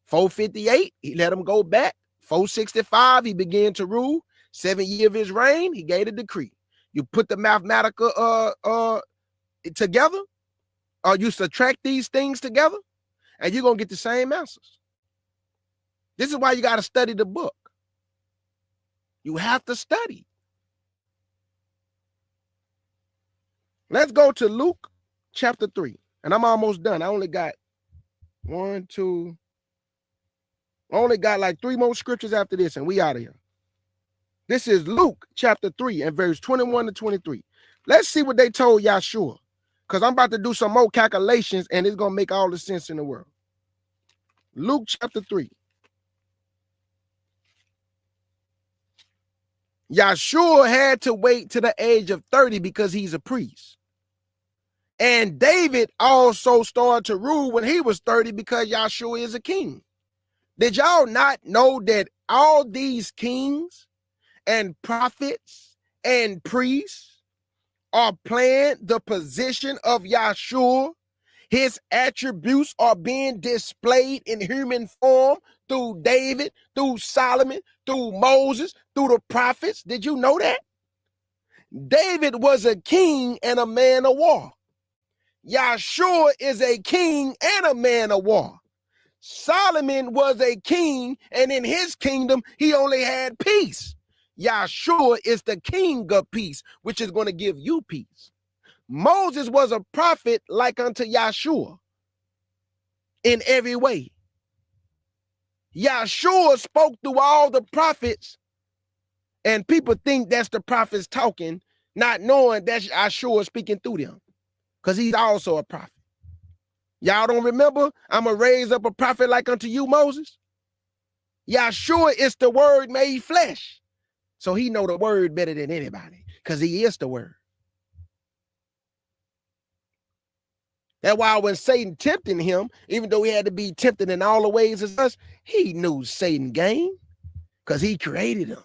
458, he let him go back. 465, he began to rule. 7 years of his reign, he gave a decree. You put the mathematical together, or you subtract these things together, and you're going to get the same answers. This is why you got to study the book. You have to study. Let's go to Luke chapter 3. And I'm almost done. I only got I only got like 3 more scriptures after this, and we out of here. This is Luke chapter 3 and verse 21 to 23. Let's see what they told Yeshua, because I'm about to do some more calculations, and it's going to make all the sense in the world. Luke chapter 3. Yeshua had to wait to the age of 30 because he's a priest. And David also started to rule when he was 30 because Yeshua is a king. Did y'all not know that all these kings and prophets and priests are playing the position of Yeshua? His attributes are being displayed in human form through David, through Solomon, through Moses, through the prophets. Did you know that? David was a king and a man of war. Yeshua is a king and a man of war. Solomon was a king, and in his kingdom, he only had peace. Yeshua is the king of peace, which is going to give you peace. Moses was a prophet like unto Yeshua in every way. Yeshua spoke through all the prophets, and people think that's the prophets talking, not knowing that's Yeshua speaking through them, because he's also a prophet. Y'all don't remember? I'm going to raise up a prophet like unto you, Moses. Yeshua is the word made flesh. So he know the word better than anybody, because he is the word. That's why when Satan tempted him, even though he had to be tempted in all the ways as us, he knew Satan game, because he created him.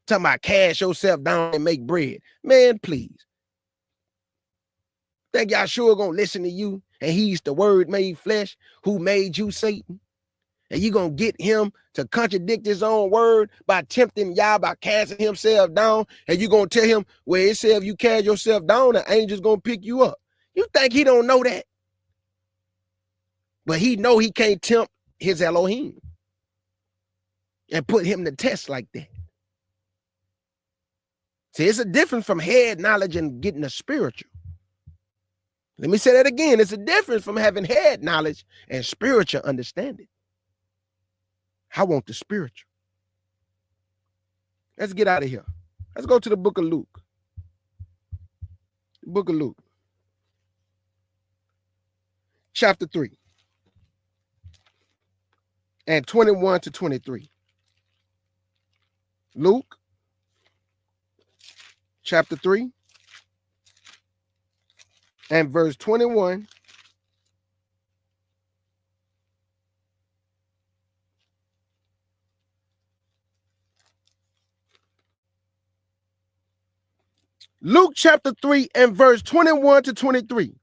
Talking about cast yourself down and make bread. Man, please. Think Yeshua gonna listen to you, and he's the word made flesh who made you, Satan? And you gonna get him to contradict his own word by tempting Yah, by casting himself down, and you gonna tell him, well, it says if you cast yourself down, the angel's gonna pick you up. You think he don't know that? But he know he can't tempt his Elohim and put him to test like that. See, it's a difference from head knowledge and getting a spiritual. Let me say that again. It's a difference from having head knowledge and spiritual understanding. I want the spiritual. Let's get out of here. Let's go to the book of Luke. Book of Luke. Chapter 3. And 21 to 23. Luke. Chapter 3. And verse 21 Luke chapter 3 and verse 21 to 23.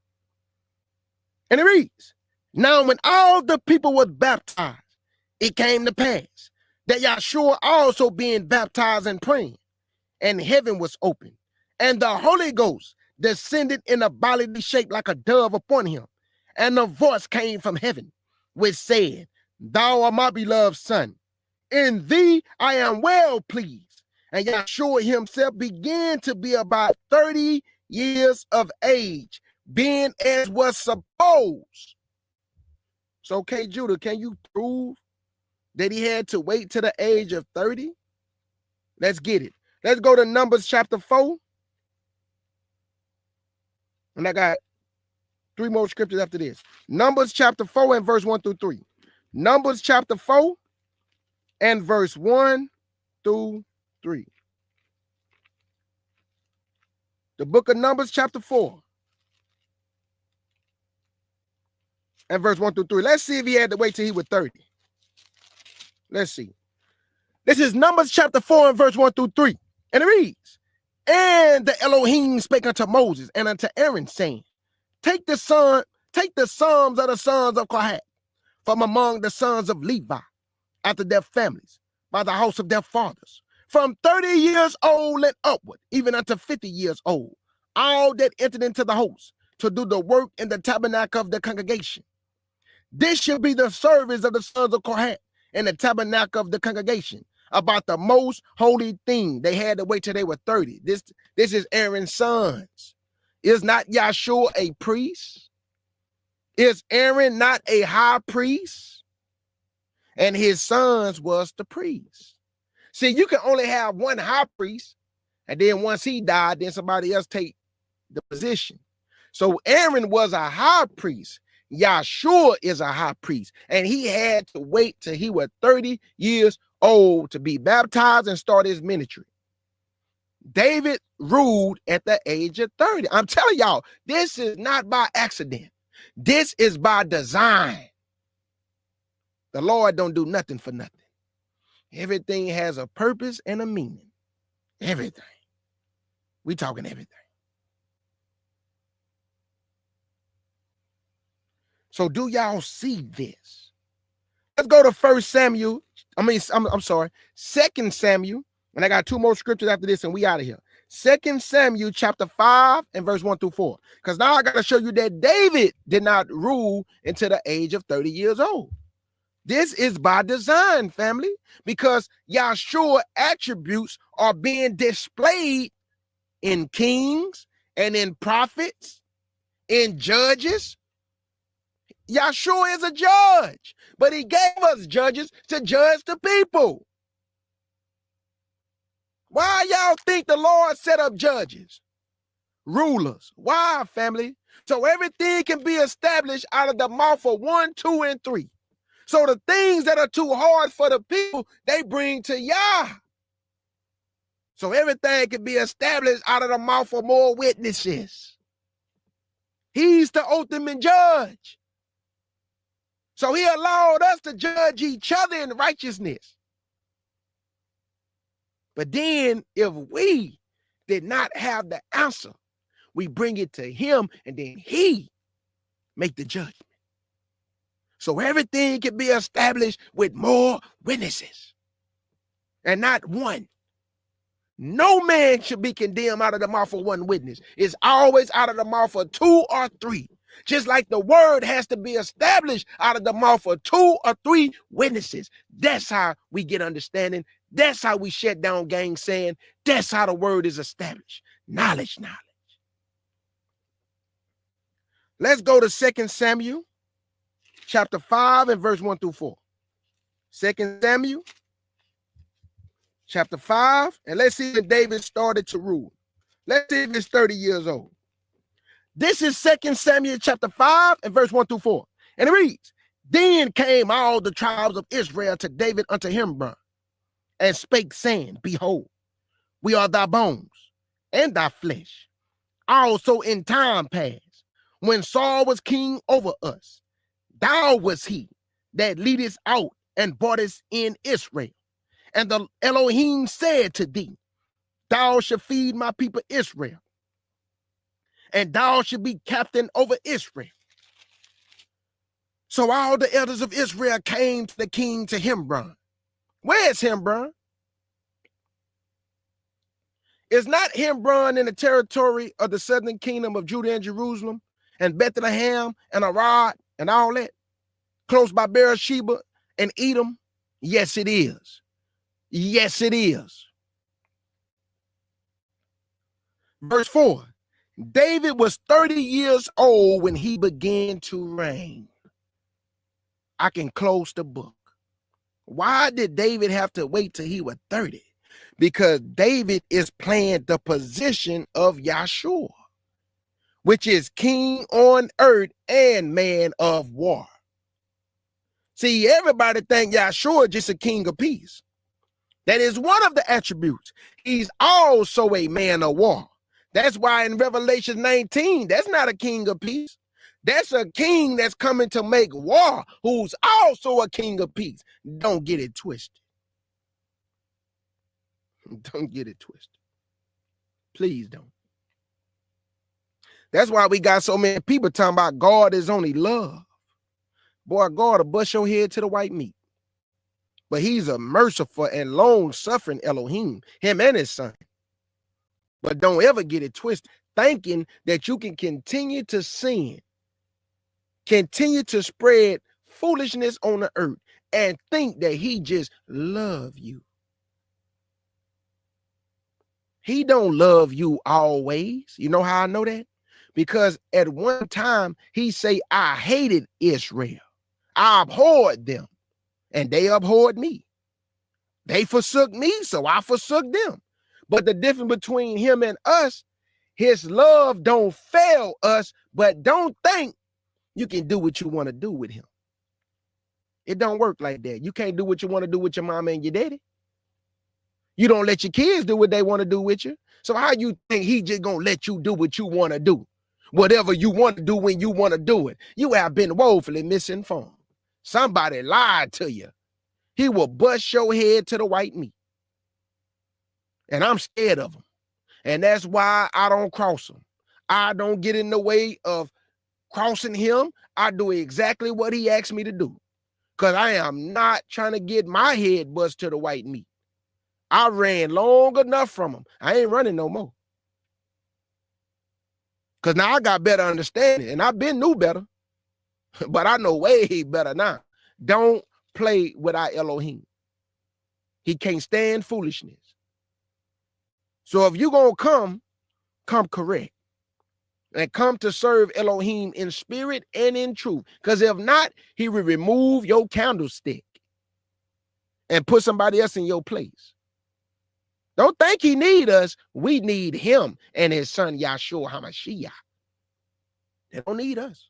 And it reads, now when all the people was baptized, it came to pass that Yeshua also being baptized and praying, and heaven was opened, and the Holy Ghost descended in a bodily shape like a dove upon him. And a voice came from heaven, which said, thou art my beloved son, in thee I am well pleased. And Yeshua himself began to be about 30 years of age, being as was supposed. So, okay, Judah, can you prove that he had to wait to the age of 30? Let's get it. Let's go to Numbers chapter 4. And I got 3 more scriptures after this. Numbers chapter 4 and verse 1 through 3. Numbers chapter 4 and verse 1 through 3. The book of Numbers chapter 4 and verse 1 through 3. Let's see if he had to wait till he was 30. Let's see. This is Numbers chapter 4 and verse 1 through 3. And it reads, and the Elohim spake unto Moses and unto Aaron, saying, take the sums of the sons of Kohath from among the sons of Levi, after their families, by the house of their fathers, from 30 years old and upward, even unto 50 years old, all that entered into the host to do the work in the tabernacle of the congregation. This shall be the service of the sons of Kohath in the tabernacle of the congregation, about the most holy thing. They had to wait till they were 30. This is Aaron's sons. Is not Yeshua a priest? Is Aaron not a high priest? And his sons was the priest. See, you can only have one high priest, and then once he died, then somebody else take the position. So Aaron was a high priest. Yeshua is a high priest, and he had to wait till he was 30 years old to be baptized and start his ministry. David ruled at the age of 30. I'm telling y'all, this is not by accident. This is by design. The Lord don't do nothing for nothing. Everything has a purpose and a meaning. Everything. We talking everything. So do y'all see this? Let's go to 2 Samuel, and I got 2 more scriptures after this, and we out of here. 2 Samuel chapter 5 and verse 1 through 4. Because now I got to show you that David did not rule until the age of 30 years old. This is by design, family, because Yeshua attributes are being displayed in kings and in prophets, in judges. Yeshua is a judge, but he gave us judges to judge the people. Why y'all think the Lord set up judges, rulers? Why, family? So everything can be established out of the mouth of 1, 2, and 3. So the things that are too hard for the people, they bring to Yah. So everything can be established out of the mouth of more witnesses. He's the ultimate judge. So he allowed us to judge each other in righteousness. But then if we did not have the answer, we bring it to him and then he make the judgment. So everything can be established with more witnesses and not one. No man should be condemned out of the mouth of one witness. It's always out of the mouth of 2 or 3. Just like the word has to be established out of the mouth of 2 or 3 witnesses. That's how we get understanding. That's how we shut down gainsaying. That's how the word is established. Knowledge. Let's go to 2 Samuel chapter 5 and verse 1 through 4. 2 Samuel chapter 5, and let's see when David started to rule. Let's see if it's 30 years old. This is 2 Samuel chapter 5 and verse 1 through 4. And it reads, Then came all the tribes of Israel to David unto Hebron, and spake, saying, Behold, we are thy bones and thy flesh. Also in time past, when Saul was king over us, thou was he that leadest out and broughtest in Israel. And the Elohim said to thee, Thou shalt feed my people Israel, and thou shalt be captain over Israel. So all the elders of Israel came to the king to Hebron. Where is Hebron? Is not Hebron in the territory of the southern kingdom of Judah and Jerusalem, and Bethlehem and Arad and all that, close by Beersheba and Edom? Yes, it is. Yes, it is. Verse 4, David was 30 years old when he began to reign. I can close the book. Why did David have to wait till he was 30? Because David is playing the position of Yeshua, which is king on earth and man of war. See, everybody think Yeshua is just a king of peace. That is one of the attributes. He's also a man of war. That's why in Revelation 19, that's not a king of peace. That's a king that's coming to make war, who's also a king of peace. Don't get it twisted. Don't get it twisted. Please don't. That's why we got so many people talking about God is only love. Boy, God will bust your head to the white meat. But he's a merciful and long-suffering Elohim, him and his son. But don't ever get it twisted, thinking that you can continue to sin, continue to spread foolishness on the earth, and think that he just love you. He don't love you always. You know how I know that? Because at one time he say, I hated Israel. I abhorred them, and they abhorred me. They forsook me, so I forsook them. But the difference between him and us, his love don't fail us, but don't think you can do what you want to do with him. It don't work like that. You can't do what you want to do with your mama and your daddy. You don't let your kids do what they want to do with you. So how you think he just gonna let you do what you want to do? Whatever you want to do when you want to do it. You have been woefully misinformed. Somebody lied to you. He will bust your head to the white meat. And I'm scared of him. And that's why I don't cross him. I don't get in the way of crossing him. I do exactly what he asked me to do. Because I am not trying to get my head bust to the white meat. I ran long enough from him. I ain't running no more. Because now I got better understanding, and I've been knew better, but I know way better now. Don't play with our Elohim. He can't stand foolishness. So if you're going to come correct. And come to serve Elohim in spirit and in truth. Because if not, he will remove your candlestick and put somebody else in your place. Don't think he need us. We need him and his son Yeshua HaMashiach. They don't need us.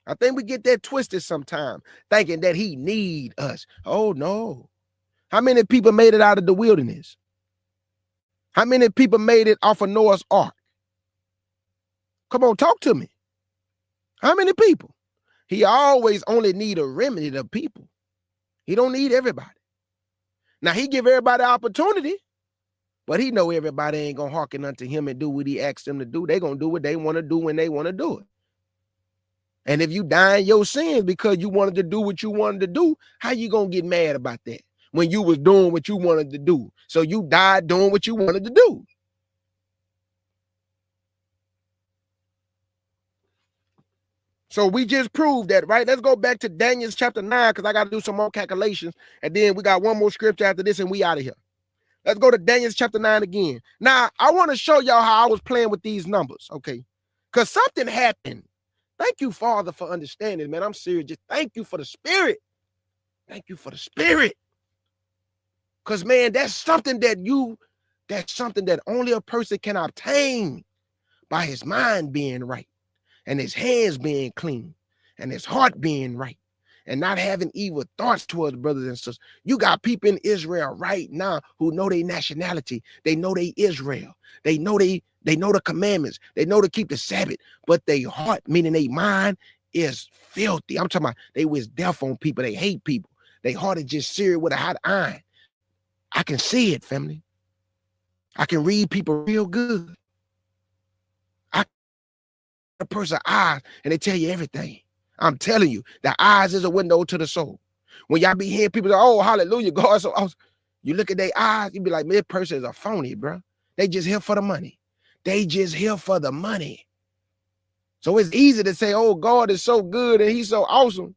I think we get that twisted sometimes, thinking that he need us. Oh, no. How many people made it out of the wilderness? How many people made it off of Noah's Ark? Come on, talk to me. How many people? He always only need a remnant of people. He don't need everybody. Now, he give everybody opportunity, but he know everybody ain't going to hearken unto him and do what he asked them to do. They going to do what they want to do when they want to do it. And if you die in your sins because you wanted to do what you wanted to do, how you going to get mad about that when you was doing what you wanted to do? So you died doing what you wanted to do. So we just proved that, right? Let's go back to Daniel chapter 9 because I got to do some more calculations. And then we got one more scripture after this and we out of here. Let's go to Daniel chapter 9 again. Now, I want to show y'all how I was playing with these numbers, okay? Because something happened. Thank you, Father, for understanding, man. I'm serious. Just thank you for the spirit. Thank you for the spirit. Because, man, that's something that only a person can obtain by his mind being right. And his hands being clean, and his heart being right, and not having evil thoughts towards brothers and sisters. You got people in Israel right now who know their nationality. They know they Israel. They know the commandments. They know to keep the Sabbath, but their heart, meaning their mind, is filthy. I'm talking about they was deaf on people. They hate people. Their heart is just seared with a hot iron. I can see it, family. I can read people real good. A person's eyes and they tell you everything. I'm telling you, the eyes is a window to the soul. When y'all be hearing people say, oh, hallelujah, God, so awesome. You look at their eyes, you be like, man, this person is a phony, bro. They just here for the money. They just here for the money. So it's easy to say, oh, God is so good and he's so awesome.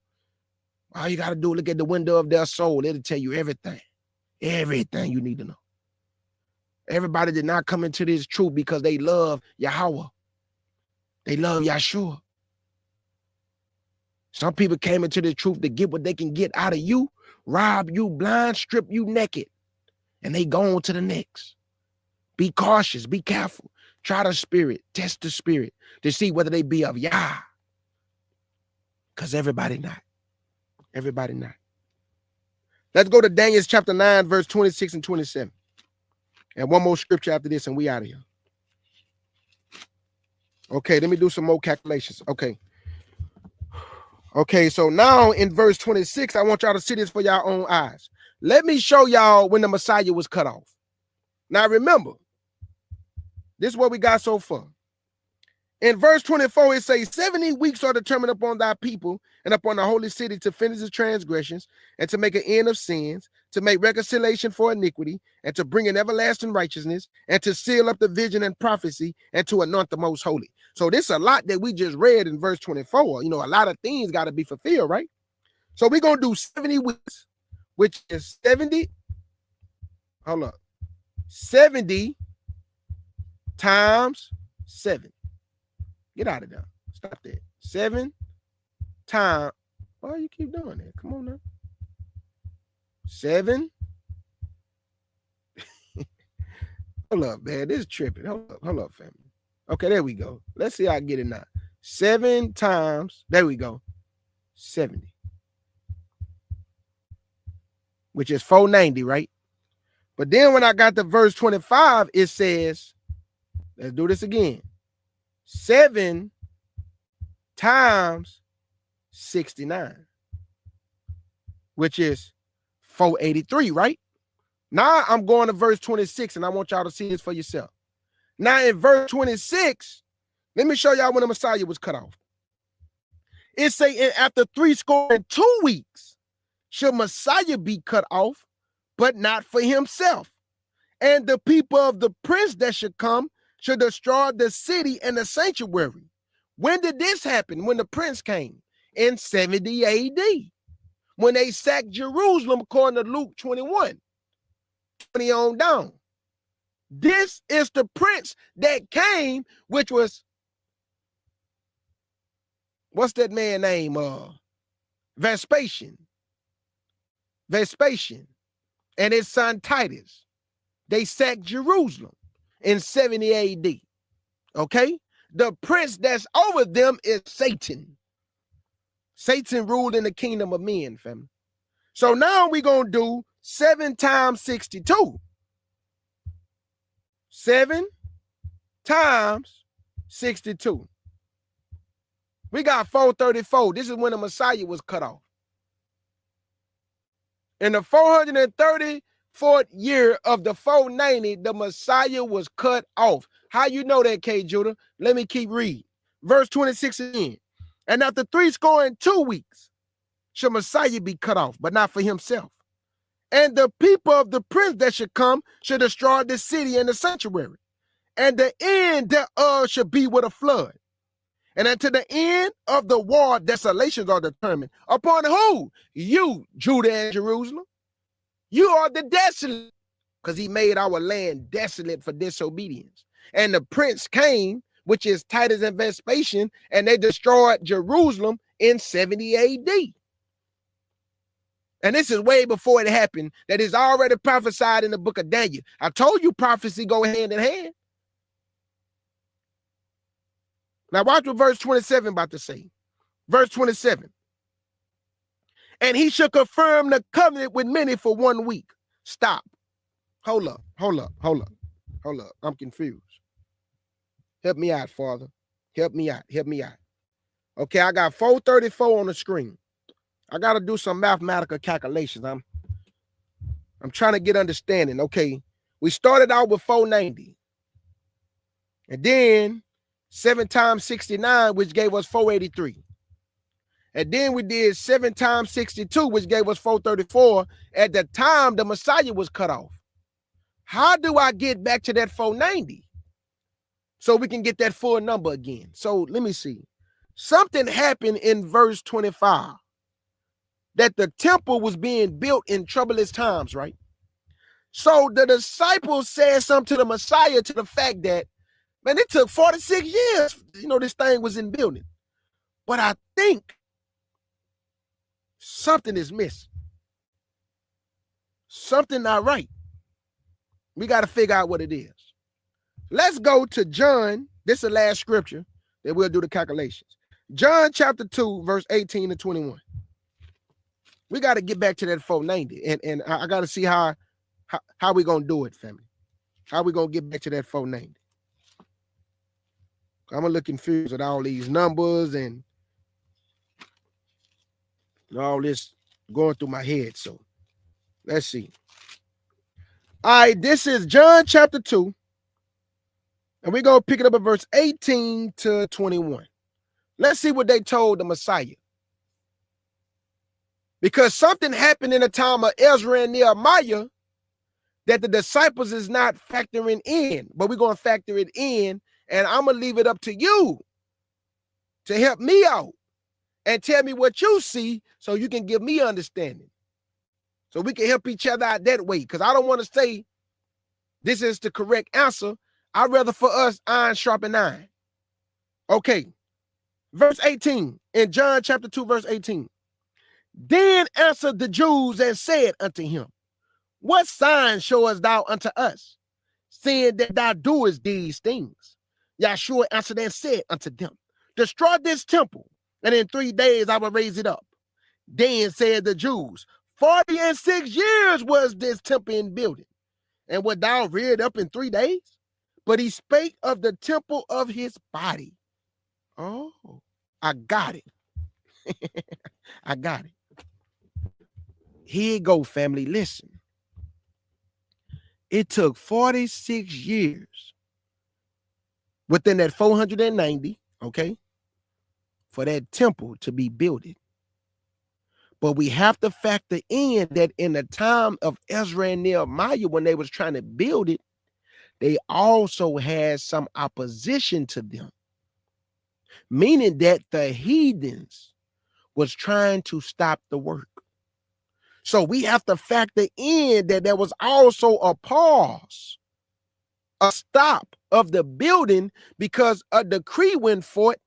All you got to do is look at the window of their soul. It'll tell you everything you need to know. Everybody did not come into this truth because they love Yahweh. They love Yeshua. Some people came into the truth to get what they can get out of you, rob you blind, strip you naked, and they go on to the next. Be cautious, be careful. Try the spirit, test the spirit to see whether they be of Yah. Because everybody not. Everybody not. Let's go to Daniel chapter 9, verse 26 and 27. And one more scripture after this, and we out of here. Okay, let me do some more calculations. Okay, so now in verse 26, I want y'all to see this for your own eyes. Let me show y'all when the Messiah was cut off. Now remember, this is what we got so far. In verse 24, it says, 70 weeks are determined upon thy people and upon the holy city to finish the transgressions and to make an end of sins, to make reconciliation for iniquity, and to bring in everlasting righteousness, and to seal up the vision and prophecy, and to anoint the most holy. So this is a lot that we just read in verse 24. You know, a lot of things got to be fulfilled, right? So we're going to do 70 weeks, which is 70. Hold up. 70 times 7. Get out of there. Stop that. 7 times. Why you keep doing that? Come on now. 7. Hold up, man. This is tripping. Hold up, family. Okay, there we go. Let's see how I get it now. 7 times. There we go. 70. Which is 490, right? But then when I got to verse 25, it says, let's do this again. 7 times 69, which is 483, right? Now I'm going to verse 26, and I want y'all to see this for yourself. Now in verse 26, let me show y'all when the Messiah was cut off. It say, after 62 weeks, shall Messiah be cut off, but not for himself. And the people of the prince that should come should destroy the city and the sanctuary. When did this happen? When the prince came in 70 AD, when they sacked Jerusalem, according to Luke 21, 20 on down. This is the prince that came, which was, what's that man's name? Vespasian. And his son Titus. They sacked Jerusalem in 70 AD. Okay? The prince that's over them is Satan. Satan ruled in the kingdom of men, family. So now we're going to do 7 times 62. 7 times 62. We got 434. This is when the Messiah was cut off. In the 434th year of the 490, the Messiah was cut off. How you know that, K. Judah? Let me keep reading. Verse 26 again. And after 62 weeks, shall Messiah be cut off, but not for himself. And the people of the prince that should come should destroy the city and the sanctuary. And the end thereof should be with a flood. And unto the end of the war, desolations are determined. Upon who? You, Judah and Jerusalem. You are the desolate, because he made our land desolate for disobedience. And the prince came, which is Titus and Vespasian, and they destroyed Jerusalem in 70 AD. And this is way before it happened. That is already prophesied in the book of Daniel. I told you prophecy go hand in hand. Now watch what verse 27 about to say. Verse 27. And he shall confirm the covenant with many for 1 week. Stop. Hold up. I'm confused. Help me out, Father. Help me out. Okay, I got 434 on the screen. I got to do some mathematical calculations. I'm trying to get understanding. Okay, we started out with 490. And then 7 times 69, which gave us 483. And then we did 7 times 62, which gave us 434. At the time, the Messiah was cut off. How do I get back to that 490? So we can get that full number again. So let me see. Something happened in verse 25. That the temple was being built in troublous times, right? So the disciples said something to the Messiah to the fact that, man, it took 46 years, this thing was in building. But I think something is missing. Something not right. We got to figure out what it is. Let's go to John. This is the last scripture that we'll do the calculations. John chapter 2, verse 18 to 21. We got to get back to that 490. And I got to see how we going to do it, family. How we going to get back to that 490. I'm a little confused with all these numbers and all this going through my head. So let's see. All right, this is John chapter 2. And we're going to pick it up at verse 18 to 21. Let's see what they told the Messiah. Because something happened in the time of Ezra and Nehemiah that the disciples is not factoring in. But we're going to factor it in. And I'm going to leave it up to you to help me out and tell me what you see so you can give me understanding. So we can help each other out that way. Because I don't want to say this is the correct answer. I'd rather for us iron sharpen iron. Okay. Verse 18 in John chapter 2, verse 18. Then answered the Jews and said unto him, what sign showest thou unto us, seeing that thou doest these things? Yeshua answered and said unto them, destroy this temple, and in 3 days I will raise it up. Then said the Jews, 46 years was this temple in building, and wilt thou rear it up in 3 days? But he spake of the temple of his body. Oh, I got it. I got it. Here you go, family. Listen. It took 46 years within that 490, okay, for that temple to be built. But we have to factor in that in the time of Ezra and Nehemiah, when they was trying to build it, they also had some opposition to them, meaning that the heathens was trying to stop the work. So we have to factor in that there was also a pause, a stop of the building because a decree went forth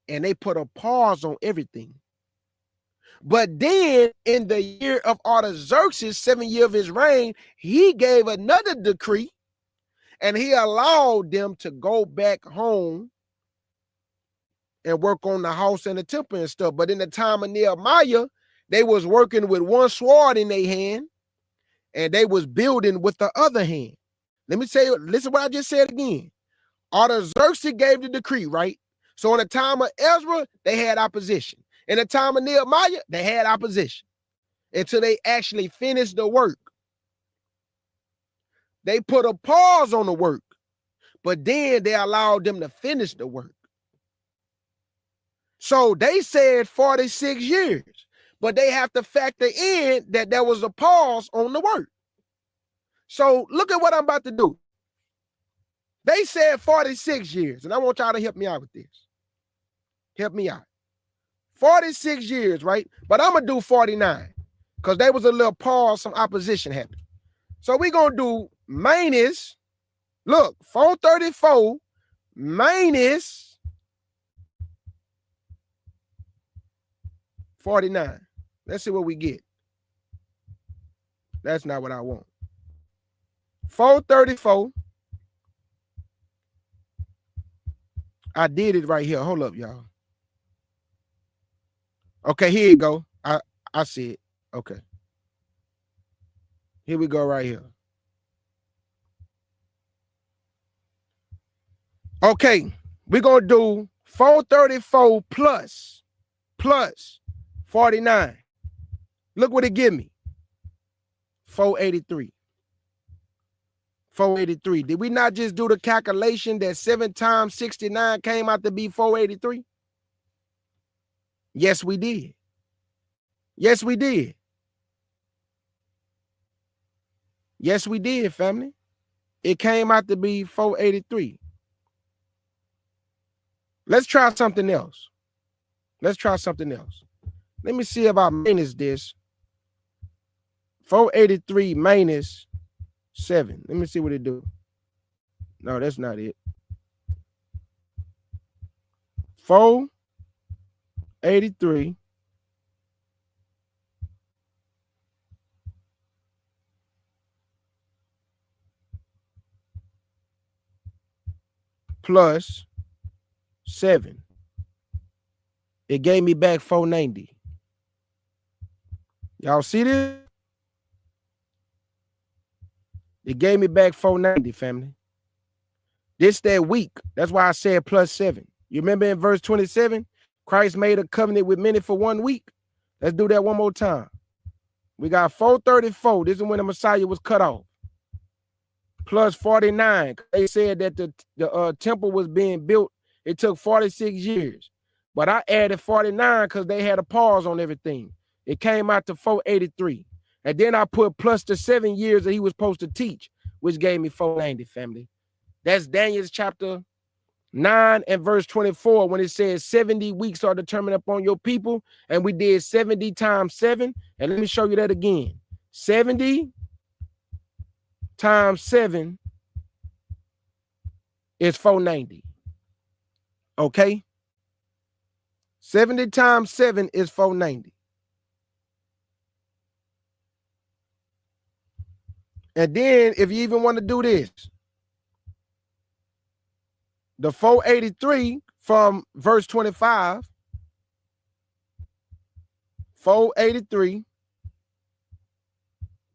and they put a pause on everything. But then in the year of Artaxerxes, 7th year of his reign, he gave another decree and he allowed them to go back home and work on the house and the temple and stuff. But in the time of Nehemiah, they was working with one sword in their hand and they was building with the other hand. Let me tell you, listen what I just said again. Artaxerxes gave the decree, right? So in the time of Ezra, they had opposition. In the time of Nehemiah, they had opposition until they actually finished the work. They put a pause on the work, but then they allowed them to finish the work. So they said 46 years, but they have to factor in that there was a pause on the work. So look at what I'm about to do. They said 46 years, and I want y'all to help me out with this. Help me out. 46 years, right? But I'm going to do 49 because there was a little pause, some opposition happened. So we're going to do minus, look, 434 minus 49. Let's see what we get. That's not what I want. 434. I did it right here. Hold up, y'all. Okay, here you go. I see it. Okay. Here we go right here. Okay, we're going to do 434 plus 49. Look what it give me. 483. 483. Did we not just do the calculation that 7 times 69 came out to be 483? Yes, we did. Yes, we did. Yes, we did, family. It came out to be 483. Let's try something else. Let's try something else. Let me see if I minus this. 483 minus 7. Let me see what it do. No, that's not it. 483 plus 7. It gave me back 490. Y'all see this? It gave me back 490, family. This that week. That's why I said plus 7. You remember in verse 27, Christ made a covenant with many for 1 week. Let's do that one more time. We got 434. This is when the Messiah was cut off. Plus 49. They said that the temple was being built. It took 46 years. But I added 49 because they had a pause on everything. It came out to 483. And then I put plus the 7 years that he was supposed to teach, which gave me 490, family. That's Daniel's chapter 9 and verse 24 when it says 70 weeks are determined upon your people. And we did 70 times 7. And let me show you that again. 70 times 7 is 490. Okay? 70 times 7 is 490. And then if you even want to do this, the 483 from verse 25, 483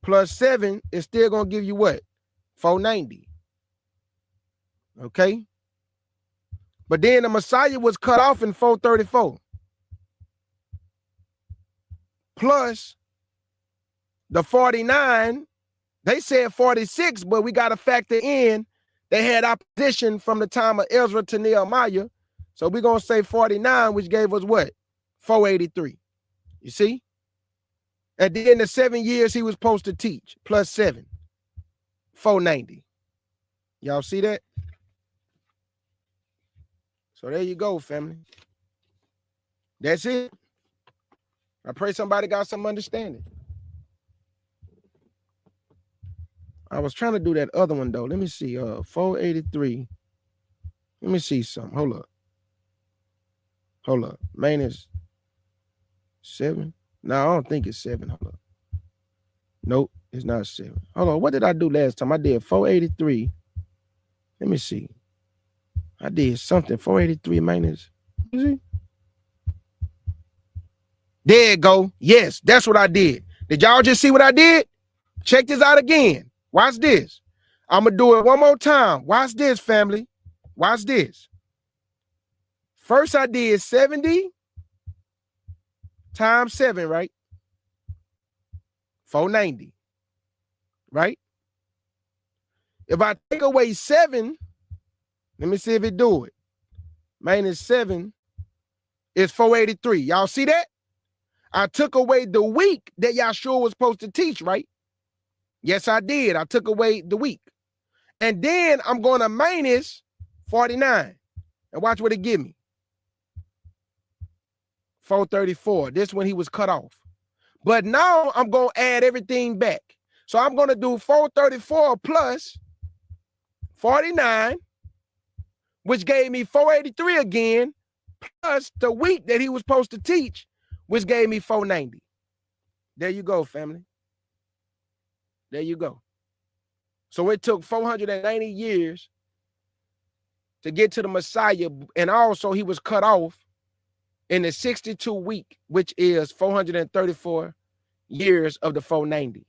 plus 7 is still going to give you what? 490. Okay? But then the Messiah was cut off in 434. Plus the 49, they said 46, but we got to factor in they had opposition from the time of Ezra to Nehemiah. So we're going to say 49, which gave us what? 483. You see? And then the 7 years he was supposed to teach, plus 7. 490. Y'all see that? So there you go, family. That's it. I pray somebody got some understanding. I was trying to do that other one though. Let me see. 483. Let me see something. Hold up. Minus 7. No, I don't think it's 7. Hold up. Nope, it's not 7. Hold on. What did I do last time? I did 483. Let me see. I did something. 483 minus. See? There it go. Yes, that's what I did. Did y'all just see what I did? Check this out again. Watch this. I'm going to do it one more time. Watch this, family. Watch this. First, I did 70 times 7, right? 490, right? If I take away 7, let me see if it do it. Minus 7 is 483. Y'all see that? I took away the week that Yeshua was supposed to teach, right? Yes, I did. I took away the week. And then I'm going to minus 49. And watch what it give me. 434. This when he was cut off. But now I'm going to add everything back. So I'm going to do 434 plus 49, which gave me 483 again, plus the week that he was supposed to teach, which gave me 490. There you go, family. There you go. So it took 490 years to get to the Messiah, and also he was cut off in the 62 week, which is 434 years of the 490.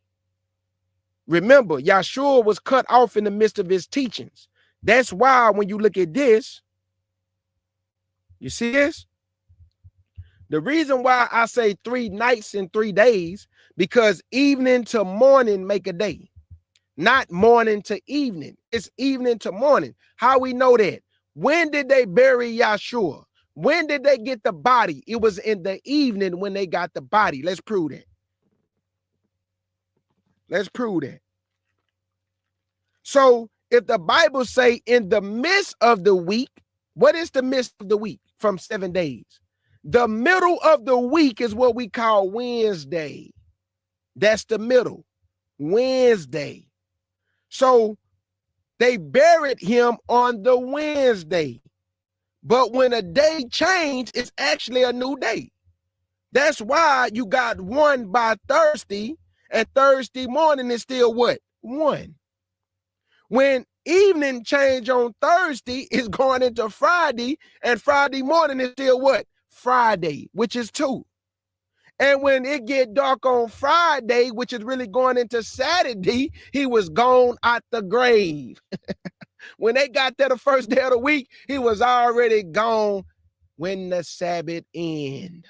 Remember, Yeshua was cut off in the midst of his teachings. That's why when you look at this, you see this? The reason why I say 3 nights and 3 days, because evening to morning make a day. Not morning to evening. It's evening to morning. How we know that? When did they bury Yeshua? When did they get the body? It was in the evening when they got the body. Let's prove that. Let's prove that. So if the Bible say in the midst of the week, what is the midst of the week from 7 days? The middle of the week is what we call Wednesday. That's the middle. Wednesday. So they buried him on the Wednesday. But when a day changed, it's actually a new day. That's why you got 1 by Thursday, and Thursday morning is still what? 1. When evening change on Thursday is going into Friday, and Friday morning is still what? Friday, which is 2. And when it get dark on Friday, which is really going into Saturday, he was gone out the grave. When they got there the first day of the week, he was already gone when the Sabbath end.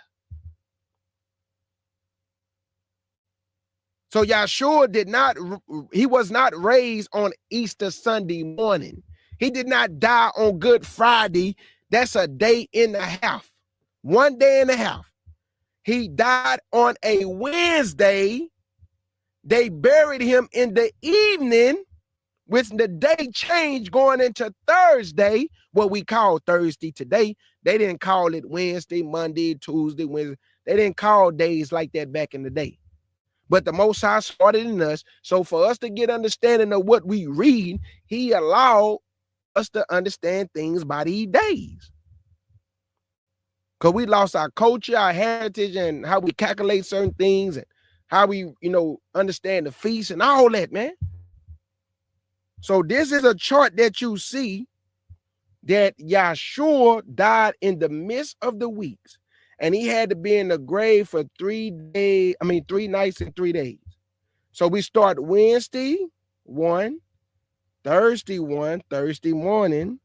So Yeshua he was not raised on Easter Sunday morning. He did not die on Good Friday. That's a day and a half. 1 day and a half. He died on a Wednesday. They buried him in the evening, with the day change going into Thursday, what we call Thursday today. They didn't call it Wednesday, Monday, Tuesday, Wednesday. They didn't call days like that back in the day. But the Most High started in us. So for us to get understanding of what we read, he allowed us to understand things by these days. Because we lost our culture, our heritage, and how we calculate certain things, and how we, understand the feast and all that, man. So this is a chart that you see that Yeshua died in the midst of the weeks, and he had to be in the grave for 3 nights and 3 days. So we start Wednesday 1, Thursday 1, Thursday morning,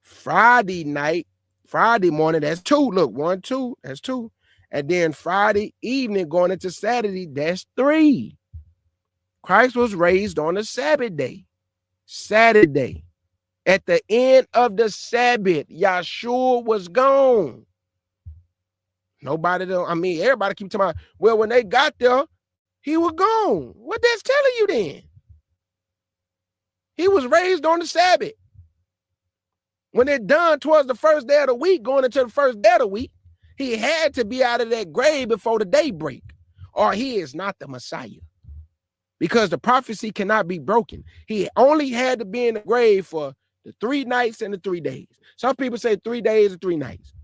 Friday night, Friday morning, that's 2. Look, 1, 2, that's 2. And then Friday evening going into Saturday, that's 3. Christ was raised on a Sabbath day. Saturday. At the end of the Sabbath, Yeshua was gone. Everybody keep talking about, well, when they got there, he was gone. What that's telling you then? He was raised on the Sabbath. When they're done towards the first day of the week, going into the first day of the week, he had to be out of that grave before the day break, or he is not the Messiah. Because the prophecy cannot be broken. He only had to be in the grave for the 3 nights and the 3 days. Some people say 3 days and 3 nights.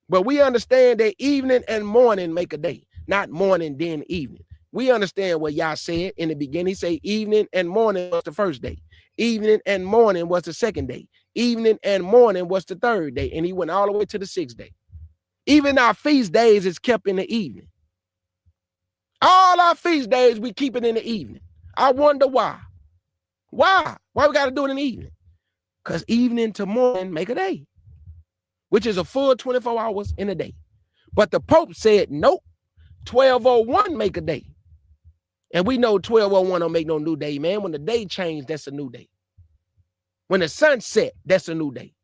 But we understand that evening and morning make a day, not morning, then evening. We understand what Yah said in the beginning. He said evening and morning was the first day. Evening and morning was the second day. Evening and morning was the third day. And he went all the way to the 6th day. Even our feast days is kept in the evening. All our feast days, we keep it in the evening. I wonder why. Why? Why we got to do it in the evening? Because evening to morning make a day, which is a full 24 hours in a day. But the Pope said, nope, 1201 make a day. And we know 1201 don't make no new day, man. When the day changed, that's a new day. When the sun set, that's a new day.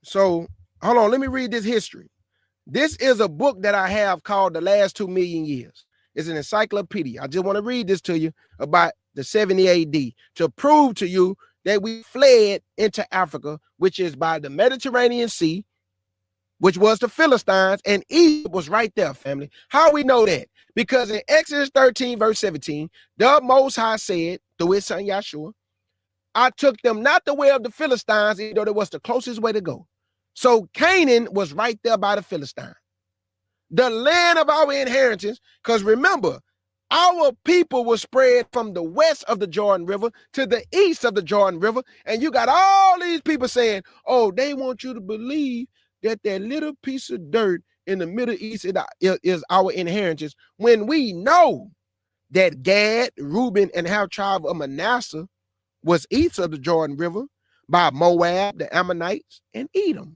So, hold on, let me read this history. This is a book that I have called The Last 2 Million Years. It's an encyclopedia. I just want to read this to you about the 70 AD to prove to you that we fled into Africa, which is by the Mediterranean Sea, which was the Philistines, and Egypt was right there, family. How we know that? Because in Exodus 13, verse 17, the Most High said through his son Yeshua, I took them not the way of the Philistines, even though it was the closest way to go. So Canaan was right there by the Philistines, the land of our inheritance. Because remember, our people were spread from the west of the Jordan River to the east of the Jordan River. And you got all these people saying, oh, they want you to believe that little piece of dirt in the Middle East is our inheritance, when we know that Gad, Reuben, and half tribe of Manasseh was east of the Jordan River by Moab, the Ammonites, and Edom.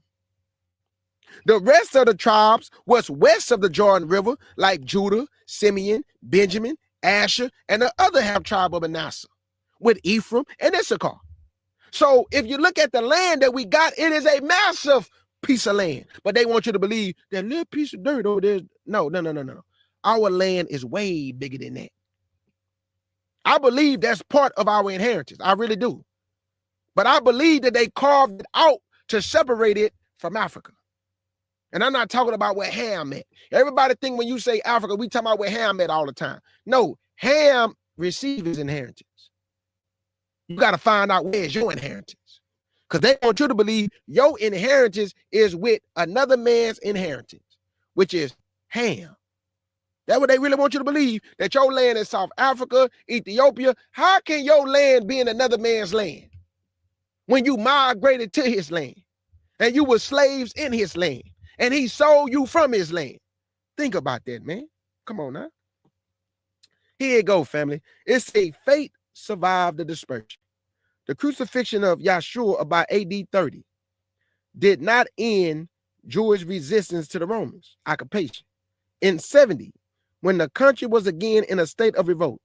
The rest of the tribes was west of the Jordan River, like Judah, Simeon, Benjamin, Asher, and the other half tribe of Manasseh, with Ephraim and Issachar. So if you look at the land that we got, it is a massive piece of land. But they want you to believe that little piece of dirt over there. No. Our land is way bigger than that. I believe that's part of our inheritance. I really do. But I believe that they carved it out to separate it from Africa. And I'm not talking about where Ham at. Everybody think when you say Africa, we talking about where Ham at all the time. No, Ham received his inheritance. You got to find out where's your inheritance. Because they want you to believe your inheritance is with another man's inheritance, which is Ham. That's what they really want you to believe, that your land is South Africa, Ethiopia. How can your land be in another man's land when you migrated to his land and you were slaves in his land and he sold you from his land? Think about that, man. Come on now. Here you go, family. It's a fate survived the dispersion. The crucifixion of Yeshua about AD 30 did not end Jewish resistance to the Romans' occupation. In 70, when the country was again in a state of revolt,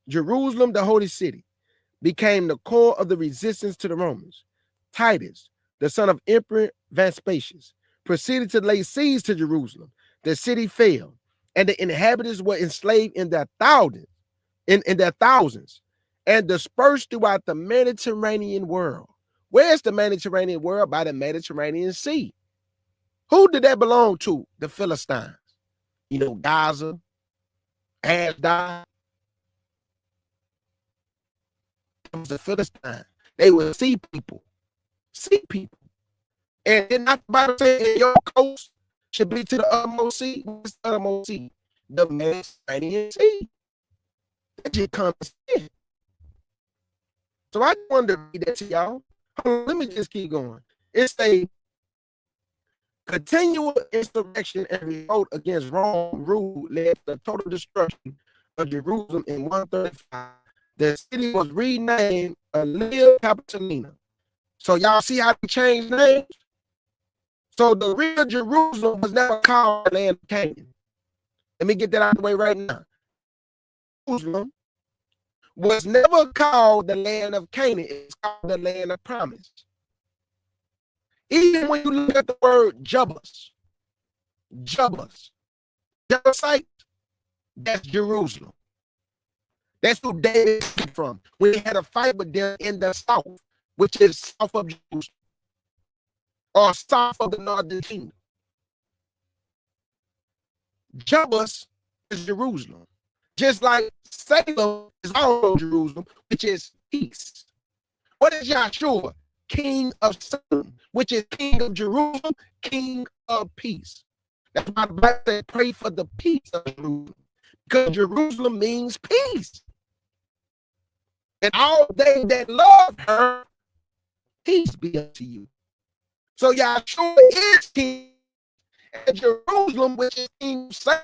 Jerusalem, the holy city, became the core of the resistance to the Romans. Titus, the son of Emperor Vespasian, proceeded to lay siege to Jerusalem. The city fell, and the inhabitants were enslaved in their thousands, and dispersed throughout the Mediterranean world. Where's the Mediterranean world? By the Mediterranean Sea. Who did that belong to? The Philistines. You know, Gaza, Ashdod. It was the Philistines. They were sea people. Sea people. And then not the Bible say your coast should be to the utmost sea. What's the utmost sea? The Mediterranean Sea. That just comes in. So I wonder that to y'all. Let me just keep going. It's a continual insurrection and revolt against Rome rule led to the total destruction of Jerusalem in 135. The city was renamed Aelia Capitolina. So y'all see how they changed names? So the real Jerusalem was never called the land of Canaan. Let me get that out of the way right now. Jerusalem was never called the land of Canaan. It's called the land of promise. Even when you look at the word Jebus, Jebusite, that's Jerusalem. That's who David came from when he had a fight with them in the south, which is south of Jerusalem or south of the northern kingdom. Jebus is Jerusalem, just like Salem is also Jerusalem, which is peace. What is Yeshua? King of Salem, which is king of Jerusalem, king of peace. That's why the Bible says, pray for the peace of Jerusalem, because Jerusalem means peace. And all they that love her, peace be unto you. So Yeshua is king of Jerusalem, which is king of Salem.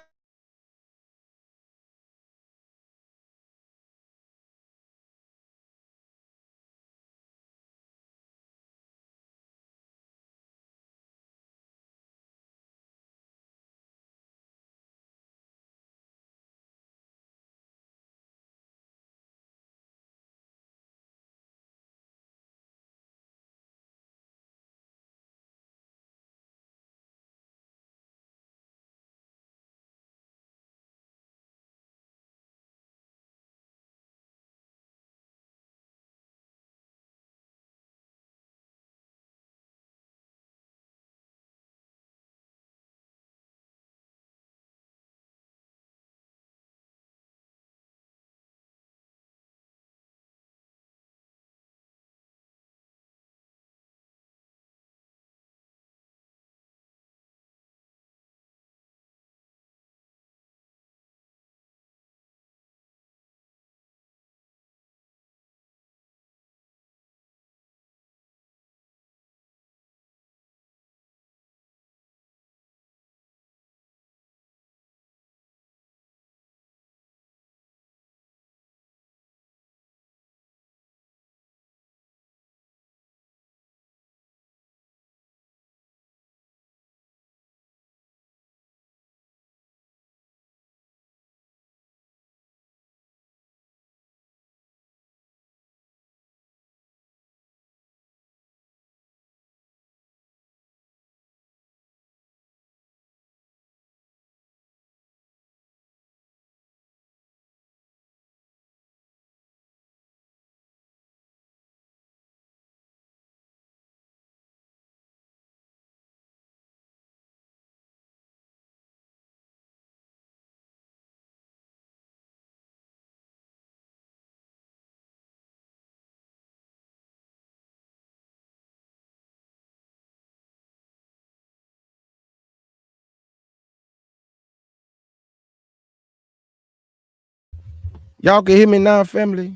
Y'all can hear me now, family?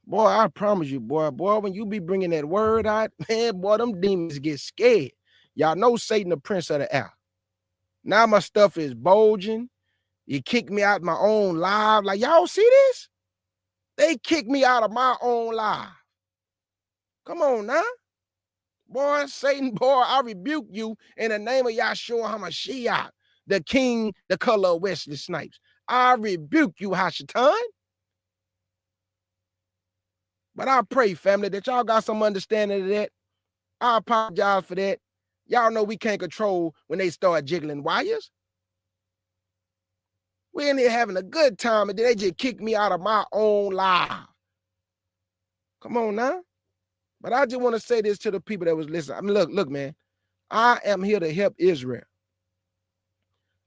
Boy, I promise you, boy, when you be bringing that word out, man, boy, them demons get scared. Y'all know Satan, the prince of the air. Now my stuff is bulging. You kicked me out my own live. Like, y'all see this? They kicked me out of my own live. Come on now. Boy, Satan, boy, I rebuke you in the name of Yeshua HaMashiach, the king, the color of Wesley Snipes. I rebuke you, Hashatan. But I pray, family, that y'all got some understanding of that. I apologize for that. Y'all know we can't control when they start jiggling wires. We in here having a good time, and then they just kicked me out of my own live. Come on now. But I just want to say this to the people that was listening. I mean, look, man. I am here to help Israel.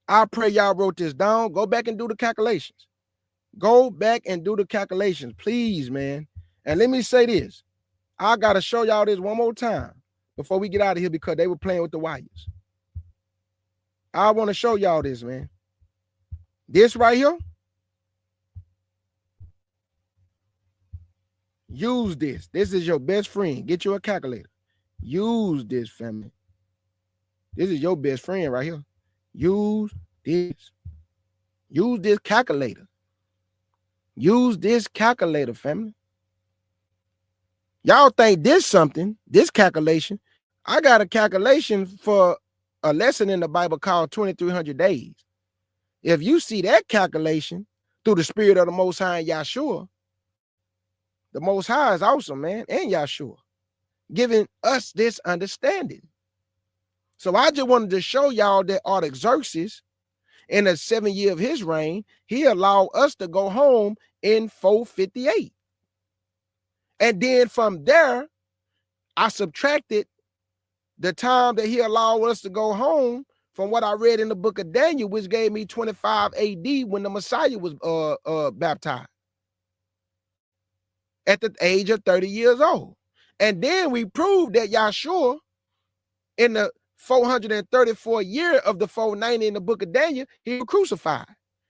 I pray y'all wrote this down. Go back and do the calculations. Go back and do the calculations, please, man. And let me say this. I got to show y'all this one more time before we get out of here, because they were playing with the wires. I want to show y'all this, man. This right here. Use this. This is your best friend. Get you a calculator. Use this, family. This is your best friend right here. Use this. Use this calculator. Use this calculator, family. Y'all think this something, this calculation. I got a calculation for a lesson in the Bible called 2,300 days. If you see that calculation through the spirit of the Most High and Yeshua, the Most High is awesome, man, and Yeshua, giving us this understanding. So I just wanted to show y'all that Artaxerxes in the 7th year of his reign, he allowed us to go home in 458. And then from there, I subtracted the time that he allowed us to go home from what I read in the book of Daniel, which gave me 25 AD when the Messiah was baptized at the age of 30 years old. And then we proved that Yeshua in the 434th year of the 490 in the book of Daniel, he was crucified.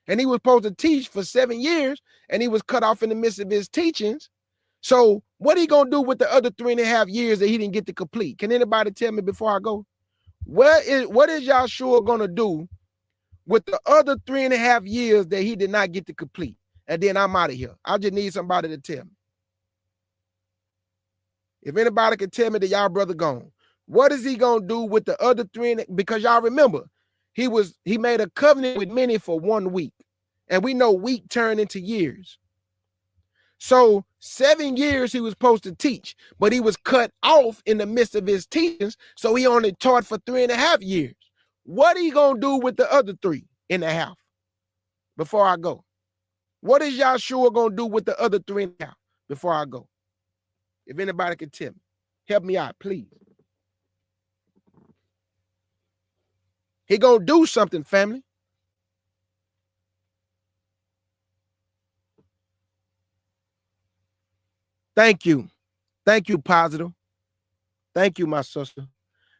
And he was supposed to teach for 7 years, and he was cut off in the midst of his teachings. So what are he going to do with the other 3.5 years that he didn't get to complete? Can anybody tell me before I go? What is Yeshua going to do with the other 3.5 years that he did not get to complete? And then I'm out of here. I just need somebody to tell me. If anybody can tell me that y'all brother gone, what is he going to do with the other 3? Because y'all remember, he made a covenant with many for 1 week. And we know week turned into years. So 7 years he was supposed to teach, but he was cut off in the midst of his teachings. So he only taught for 3.5 years. What are you going to do with the other 3.5 before I go? What is Yeshua going to do with the other 3.5 before I go? If anybody can tell me, help me out, please. He going to do something, family. Thank you. Thank you, Positive. Thank you, my sister.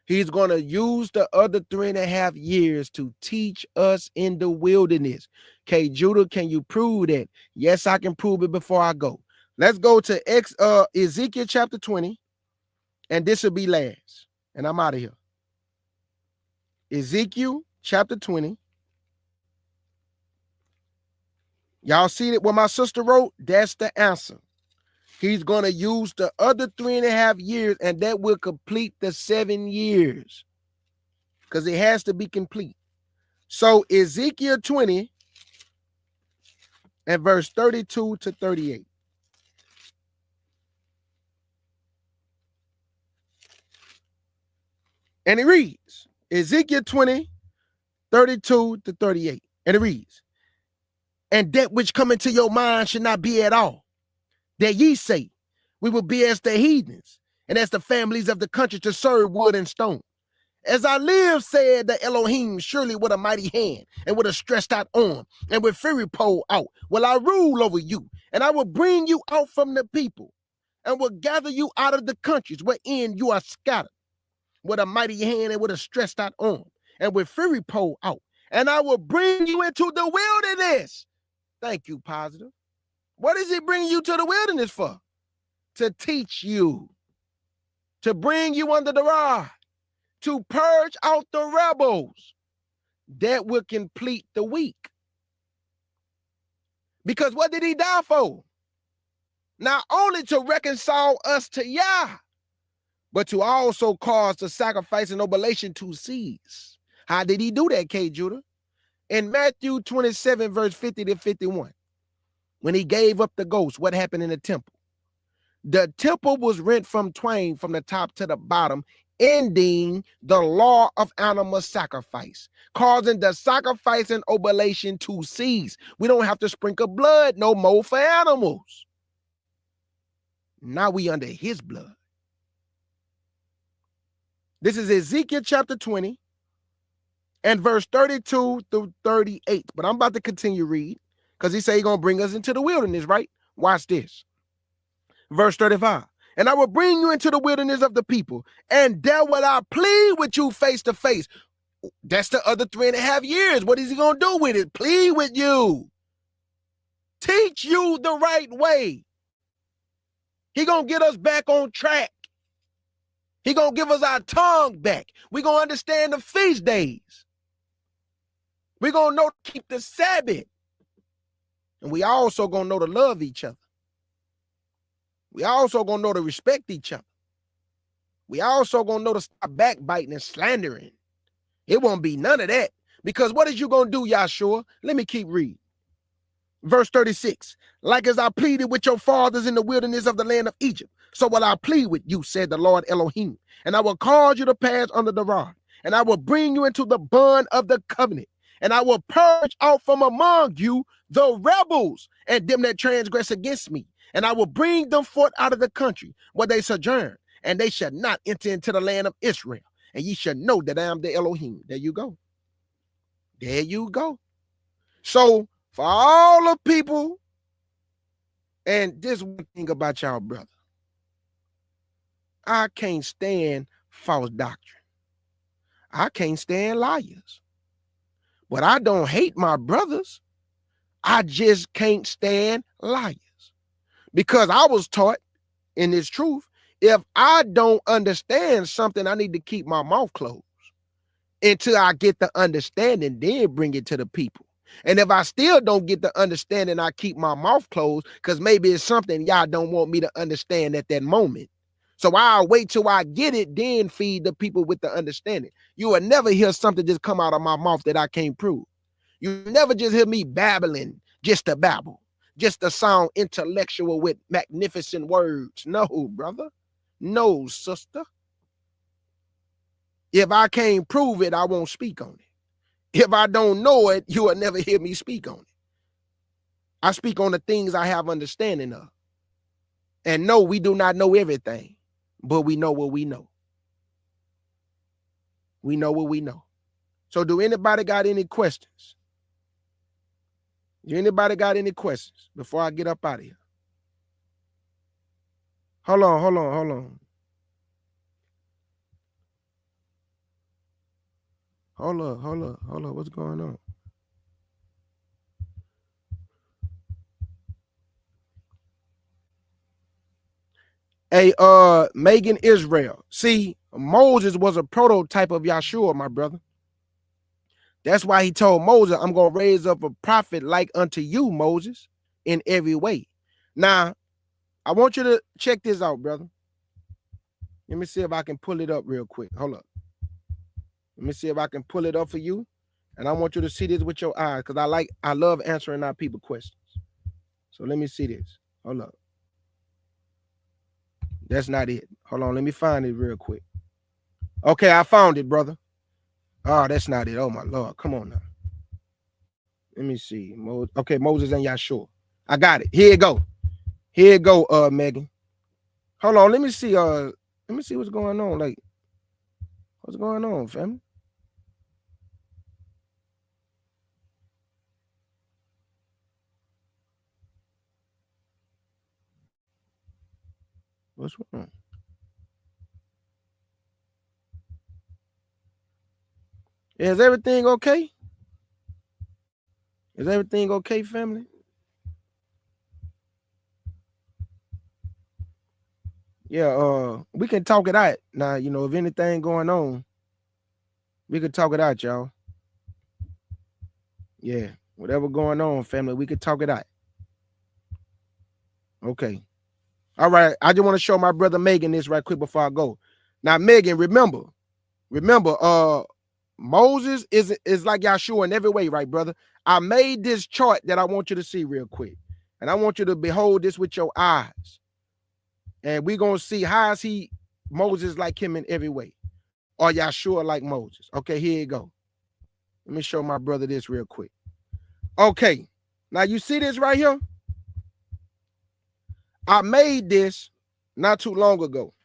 He's going to use the other 3.5 years to teach us in the wilderness. Okay, Judah, can you prove that? Yes, I can prove it before I go. Let's go to Ezekiel chapter 20, and this will be last. And I'm out of here. Ezekiel chapter 20. Y'all see that what my sister wrote? That's the answer. He's going to use the other 3.5 years, and that will complete the 7 years because it has to be complete. So Ezekiel 20 and verse 32 to 38. And it reads, Ezekiel 20, 32 to 38. And it reads, and that which come into your mind should not be at all, that ye say, we will be as the heathens, and as the families of the country to serve wood and stone. As I live, said the Elohim, surely with a mighty hand, and with a stretched out arm, and with fury poured out, will I rule over you, and I will bring you out from the people, and will gather you out of the countries wherein you are scattered, with a mighty hand and with a stretched out arm, and with fury poured out, and I will bring you into the wilderness. Thank you, Positive. What is he bringing you to the wilderness for? To teach you, to bring you under the rod, to purge out the rebels that will complete the week. Because what did he die for? Not only to reconcile us to Yah, but to also cause the sacrifice and oblation to cease. How did he do that, K. Judah? In Matthew 27, verse 50 to 51, when he gave up the ghost, what happened in the temple? The temple was rent from twain from the top to the bottom, ending the law of animal sacrifice, causing the sacrifice and oblation to cease. We don't have to sprinkle blood no more for animals. Now we under his blood. This is Ezekiel chapter 20 and verse 32 through 38. But I'm about to continue read because he said he's going to bring us into the wilderness, right? Watch this. Verse 35. And I will bring you into the wilderness of the people, and there will I plead with you face to face. That's the other 3.5 years. What is he going to do with it? Plead with you. Teach you the right way. He going to get us back on track. He going to give us our tongue back. We're going to understand the feast days. We're going to know to keep the Sabbath. And we also going to know to love each other. We also going to know to respect each other. We also going to know to stop backbiting and slandering. It won't be none of that. Because what is you going to do, Yeshua? Let me keep reading. Verse 36. Like as I pleaded with your fathers in the wilderness of the land of Egypt, so will I plead with you, said the Lord Elohim. And I will cause you to pass under the rod. And I will bring you into the bond of the covenant. And I will purge out from among you the rebels and them that transgress against me. And I will bring them forth out of the country where they sojourn, and they shall not enter into the land of Israel. And ye shall know that I am the Elohim. There you go. There you go. So for all the people, and this one thing about y'all, brother, I can't stand false doctrine. I can't stand liars. But I don't hate my brothers. I just can't stand liars. Because I was taught in this truth, if I don't understand something, I need to keep my mouth closed until I get the understanding, then bring it to the people. And if I still don't get the understanding, I keep my mouth closed because maybe it's something y'all don't want me to understand at that moment. So I'll wait till I get it, then feed the people with the understanding. You will never hear something just come out of my mouth that I can't prove. You never just hear me babbling just to babble, just to sound intellectual with magnificent words. No, brother. No, sister. If I can't prove it, I won't speak on it. If I don't know it, you will never hear me speak on it. I speak on the things I have understanding of. And no, we do not know everything, but we know what we know. We know what we know. So do anybody got any questions? Do anybody got any questions before I get up out of here? Hold on. Hold up. What's going on? Hey, Megan Israel. See, Moses was a prototype of Yeshua, my brother. That's why he told Moses, I'm going to raise up a prophet like unto you, Moses, in every way. Now, I want you to check this out, brother. Let me see if I can pull it up real quick. Hold up. Let me see if I can pull it up for you. And I want you to see this with your eyes because I love answering our people questions. So let me see this. Hold up. That's not it. Hold on. Let me find it real quick. Okay, I found it, brother. Oh, that's not it. Oh, my Lord. Come on now. Let me see. Okay, Moses and Yeshua. I got it. Here you go. Here you go, Megan. Hold on. Let me see what's going on. Like, what's going on, family? What's wrong? Is everything okay? Is everything okay, family? Yeah, we can talk it out. Now, you know, if anything going on, we could talk it out, y'all. Yeah, whatever going on, family, we could talk it out. Okay. All right. I just want to show my brother Megan this right quick before I go. Now, Megan, remember, Moses is like Yeshua in every way, right, brother? I made this chart that I want you to see real quick. And I want you to behold this with your eyes. And we're going to see how is Moses like him in every way. Or Yeshua like Moses. Okay, here you go. Let me show my brother this real quick. Okay. Now, you see this right here? I made this not too long ago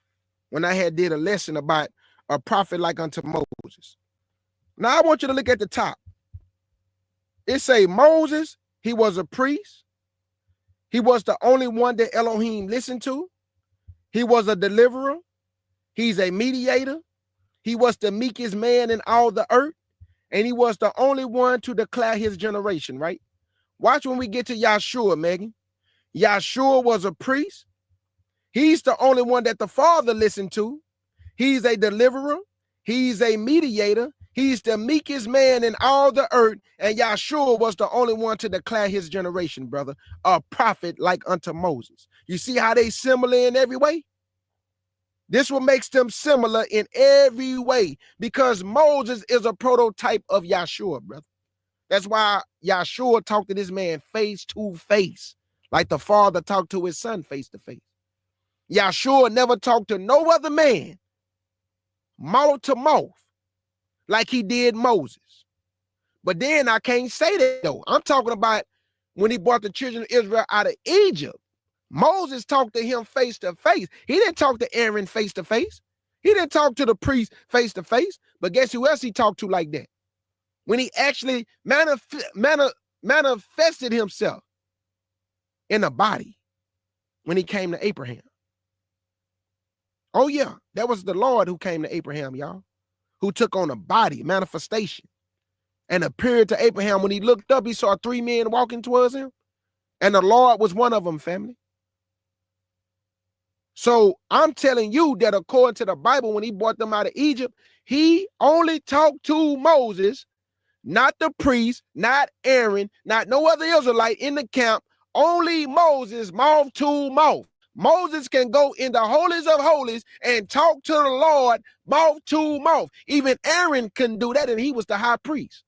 when I had did a lesson about a prophet like unto Moses. Now I want you to look at the top. It say Moses, he was a priest. He was the only one that Elohim listened to. He was a deliverer. He's a mediator. He was the meekest man in all the earth. And he was the only one to declare his generation, right? Watch when we get to Yeshua, Megan. Yeshua was a priest. He's the only one that the Father listened to. He's a deliverer. He's a mediator. He's the meekest man in all the earth. And Yeshua was the only one to declare his generation, brother, a prophet like unto Moses. You see how they similar in every way? This what makes them similar in every way because Moses is a prototype of Yeshua, brother. That's why Yeshua talked to this man face to face, like the Father talked to his son face to face. Yeshua never talked to no other man mouth to mouth like he did Moses. But then I can't say that though. I'm talking about when he brought the children of Israel out of Egypt. Moses talked to him face to face. He didn't talk to Aaron face to face. He didn't talk to the priest face to face. But guess who else he talked to like that? When he actually manifested himself in a body when he came to Abraham. Oh yeah, that was the Lord who came to Abraham, y'all, who took on a body, manifestation, and appeared to Abraham. When he looked up, he saw 3 men walking towards him, and the Lord was one of them, family. So I'm telling you that according to the Bible, when he brought them out of Egypt, he only talked to Moses, not the priest, not Aaron, not no other Israelite in the camp, only Moses, mouth to mouth. Moses can go in the holies of holies and talk to the Lord mouth to mouth. Even Aaron couldn't do that, and he was the high priest.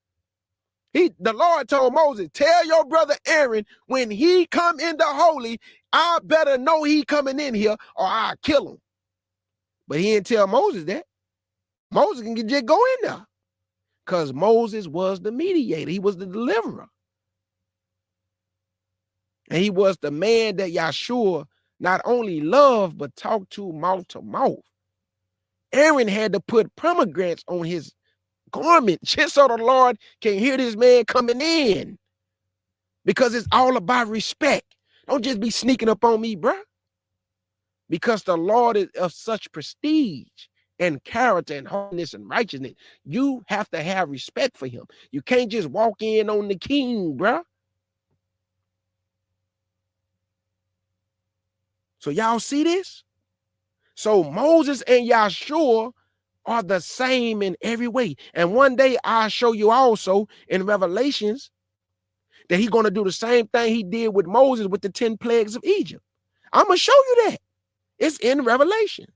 The Lord told Moses, tell your brother Aaron, when he come in the holy, I better know he coming in here or I'll kill him. But he didn't tell Moses that. Moses can just go in there because Moses was the mediator. He was the deliverer. And he was the man that Yeshua not only loved, but talked to mouth to mouth. Aaron had to put pomegranates on his garment just so the Lord can hear this man coming in, because it's all about respect. Don't just be sneaking up on me, bruh, because the Lord is of such prestige and character and holiness and righteousness. You have to have respect for him. You can't just walk in on the king, bruh. So y'all see this? So Moses and Yeshua are the same in every way. And one day I'll show you also in Revelations that he's going to do the same thing he did with Moses with the 10 plagues of Egypt. I'm going to show you that. It's in Revelations.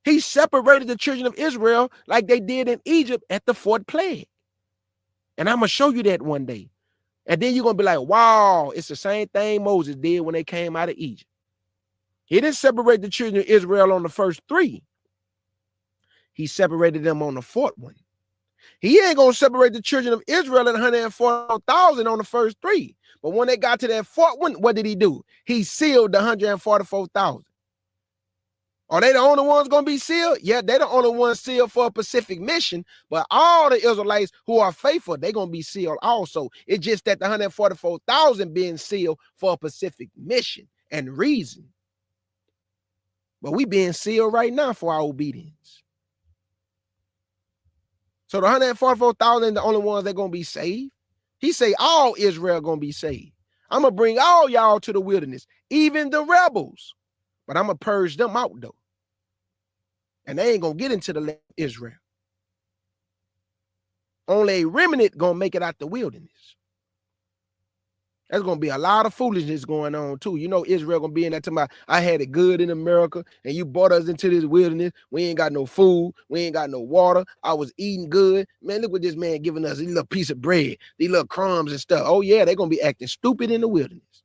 He separated the children of Israel like they did in Egypt at the 4th plague. And I'm going to show you that one day. And then you're going to be like, wow, it's the same thing Moses did when they came out of Egypt. He didn't separate the children of Israel on the first 3. He separated them on the 4th one. He ain't going to separate the children of Israel at 144,000 on the first 3. But when they got to that 4th one, what did he do? He sealed the 144,000. Are they the only ones going to be sealed? Yeah, they're the only ones sealed for a Pacific mission. But all the Israelites who are faithful, they're going to be sealed also. It's just that the 144,000 being sealed for a Pacific mission and reason. But we being sealed right now for our obedience. So the 144,000 the only ones that are going to be saved. He say all Israel going to be saved. I'm going to bring all y'all to the wilderness, even the rebels. But I'm going to purge them out though. And they ain't going to get into the land of Israel. Only a remnant going to make it out the wilderness. There's going to be a lot of foolishness going on too. You know, Israel going to be in that time. I had it good in America and you brought us into this wilderness. We ain't got no food. We ain't got no water. I was eating good. Man, look what this man giving us. These little piece of bread, these little crumbs and stuff. Oh yeah, they're going to be acting stupid in the wilderness.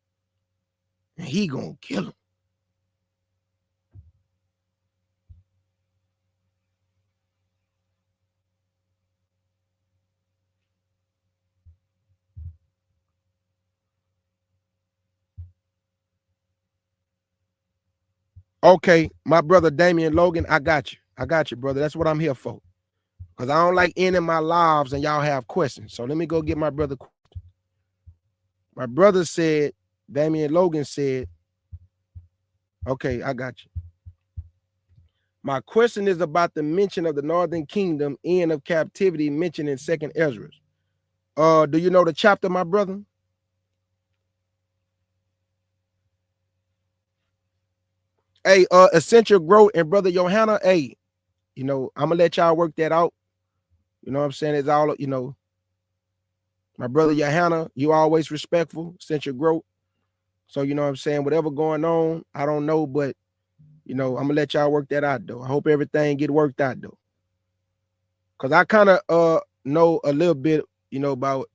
And he going to kill them. Okay, my brother Damian Logan, I got you. I got you, brother. That's what I'm here for. Because I don't like ending my lives and y'all have questions. So let me go get my brother. My brother said, Damian Logan said, okay, I got you. My question is about the mention of the northern kingdom, end of captivity mentioned in 2nd Ezra. Do you know the chapter, my brother? Hey, essential growth and brother Johanna, hey, you know, I'm gonna let y'all work that out. You know what I'm saying? It's all, you know, my brother Johanna, you always respectful, essential growth. So, you know what I'm saying? Whatever going on, I don't know, but, you know, I'm gonna let y'all work that out though. I hope everything get worked out though. Cause I kind of know a little bit, you know, about,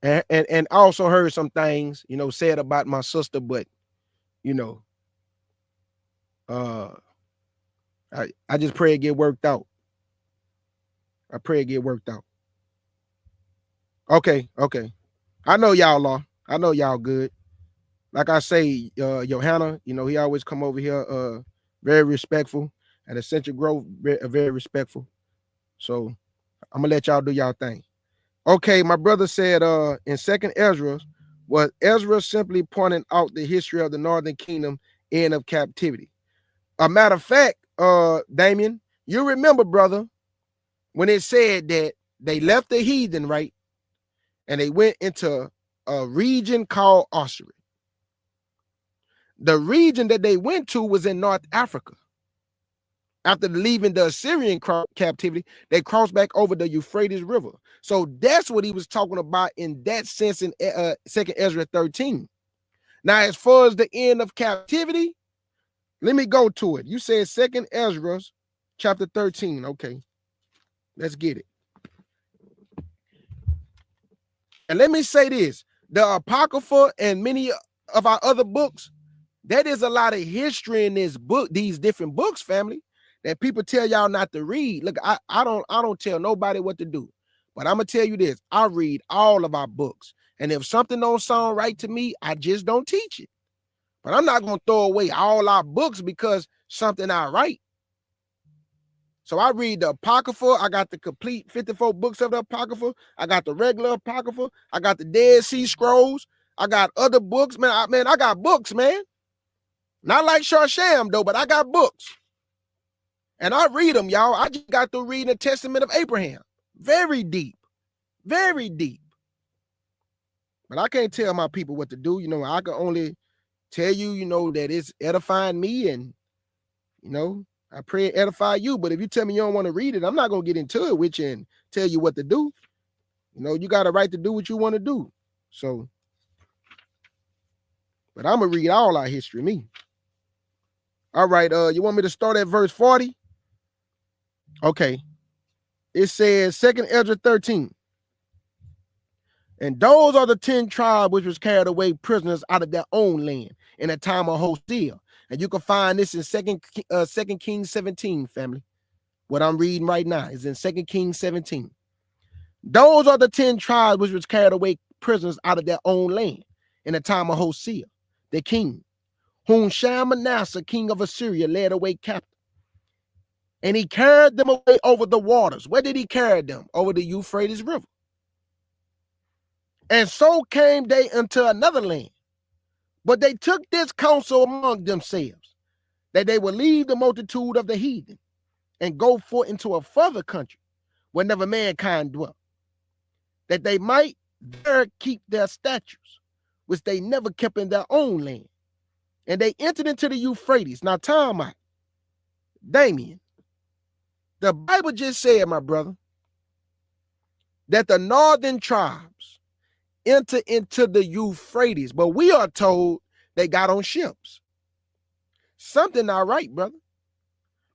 and also heard some things, you know, said about my sister, but, you know, I just pray it get worked out. I pray it get worked out. Okay. I know y'all are. I know y'all good. Like I say, Johanna, he always come over here, very respectful, and Essential Growth, very respectful. So I'm gonna let y'all do y'all thing. Okay, my brother said, in Second Ezra, was Ezra simply pointing out the history of the Northern Kingdom end of captivity. A matter of fact, Damien, you remember, brother, when it said that they left the heathen, right, and they went into a region called Osiri. The region that they went to was in North Africa. After leaving the Assyrian captivity, they crossed back over the Euphrates River. So that's what he was talking about in that sense in 2nd Ezra 13. Now, as far as the end of captivity, let me go to it. You said 2nd Ezra chapter 13. Okay, let's get it. And let me say this. The Apocrypha and many of our other books, that is a lot of history in this book, these different books, family, that people tell y'all not to read. Look, I don't tell nobody what to do, but I'm gonna tell you this: I read all of our books, and if something don't sound right to me, I just don't teach it. But I'm not gonna throw away all our books because something I write. So I read the Apocrypha. I got the complete 54 books of the Apocrypha. I got the regular Apocrypha. I got the Dead Sea Scrolls. I got other books, man. I got books, man. Not like Sharsham, though, but I got books. And I read them, y'all. I just got through reading the Testament of Abraham. Very deep. Very deep. But I can't tell my people what to do. I can only tell you, that it's edifying me, and, I pray and edify you. But if you tell me you don't want to read it, I'm not going to get into it with you and tell you what to do. You got a right to do what you want to do. So, but I'm going to read all our history, me. All right, you want me to start at verse 40? Okay. It says 2nd Ezra 13. And those are the 10 tribes which was carried away prisoners out of their own land in the time of Hosea. And you can find this in 2 Kings 17, family. What I'm reading right now is in 2 Kings 17. Those are the 10 tribes which was carried away prisoners out of their own land in the time of Hosea, the king, whom Shalmaneser, king of Assyria, led away captive. And he carried them away over the waters. Where did he carry them? Over the Euphrates River. And so came they unto another land. But they took this counsel among themselves, that they would leave the multitude of the heathen and go forth into a further country where never mankind dwelt, that they might there keep their statutes, which they never kept in their own land. And they entered into the Euphrates. Now, time out. Damien, the Bible just said, my brother, that the northern tribes enter into the Euphrates, but we are told they got on ships. Something not right, brother.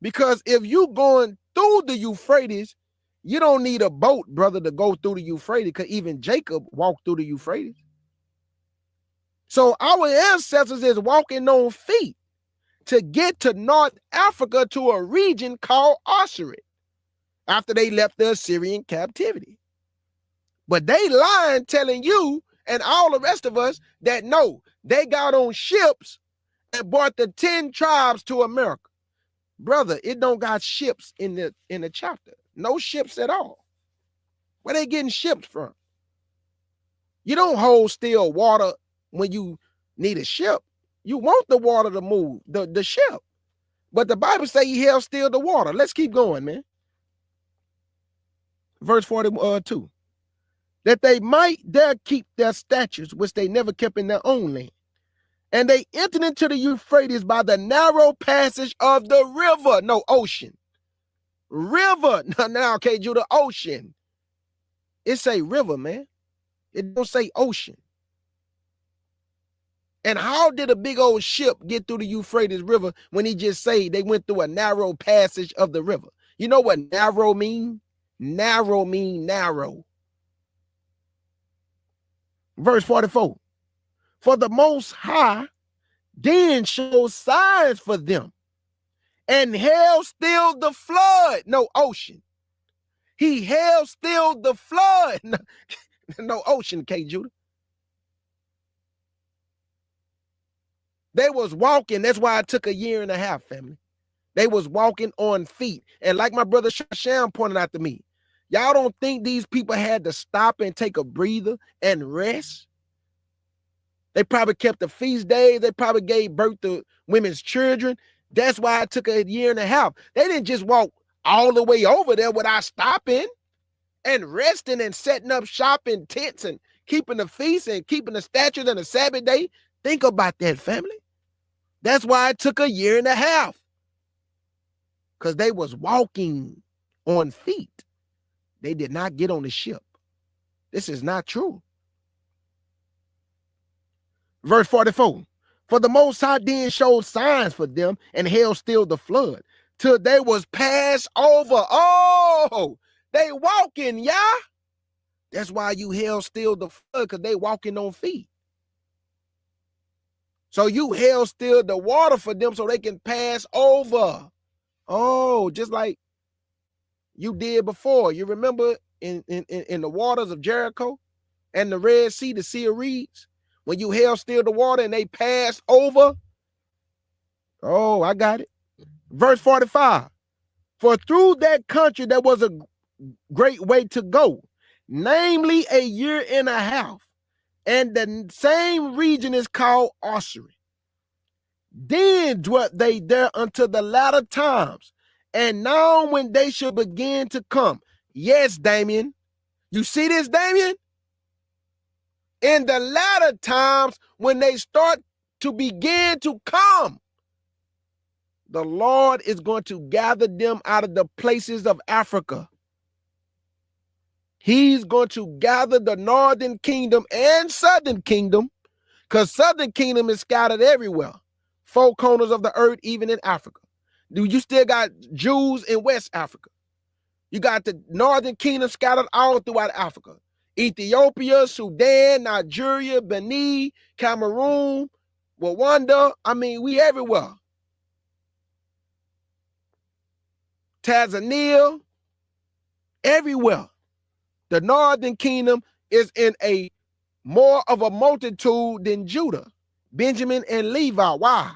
Because if you going through the Euphrates, you don't need a boat, brother, to go through the Euphrates, because even Jacob walked through the Euphrates. So our ancestors is walking on feet to get to North Africa, to a region called Osiri, after they left the Assyrian captivity. But they lying, telling you and all the rest of us that no, they got on ships and brought the 10 tribes to America. Brother, it don't got ships in the chapter. No ships at all. Where they getting ships from? You don't hold still water when you need a ship. You want the water to move, the ship. But the Bible say he held still the water. Let's keep going, man. Verse 42. That they might there keep their statutes, which they never kept in their own land. And they entered into the Euphrates by the narrow passage of the river. No, ocean. River. Now, okay, Judah, ocean. It say river, man. It don't say ocean. And how did a big old ship get through the Euphrates River when he just say they went through a narrow passage of the river? You know what narrow mean? Narrow mean narrow. Verse 44. For the Most High then shows signs for them, and held still the flood. No, ocean. He held still the flood. No ocean, K. Judah. They was walking. That's why it took a year and a half, family. They was walking on feet. And like my brother Sham pointed out to me, y'all don't think these people had to stop and take a breather and rest? They probably kept the feast days. They probably gave birth to women's children. That's why it took a year and a half. They didn't just walk all the way over there without stopping and resting and setting up shop in tents and keeping the feast and keeping the statutes and the Sabbath day. Think about that, family. That's why it took a year and a half. Because they was walking on feet. They did not get on the ship. This is not true. Verse 44. For the Most High then showed signs for them and held still the flood till they was passed over. Oh, they walking, yeah. That's why you held still the flood, because they walking on feet. So you held still the water for them so they can pass over. Oh, just like you did before. You remember in the waters of Jericho and the Red Sea, the Sea of Reeds, when you held still the water and they passed over? Oh, I got it. Verse 45. For through that country there was a great way to go, namely a year and a half. And the same region is called Osiri. Then dwelt they there until the latter times. And now when they shall begin to come. Yes, Damien. You see this, Damien? In the latter times, when they start to begin to come, the Lord is going to gather them out of the places of Africa. He's going to gather the northern kingdom and southern kingdom, because southern kingdom is scattered everywhere. 4 corners of the earth, even in Africa. You still got Jews in West Africa. You got the northern kingdom scattered all throughout Africa. Ethiopia, Sudan, Nigeria, Benin, Cameroon, Rwanda. I mean, we everywhere. Tanzania, everywhere. The northern kingdom is in a more of a multitude than Judah, Benjamin, and Levi. Why?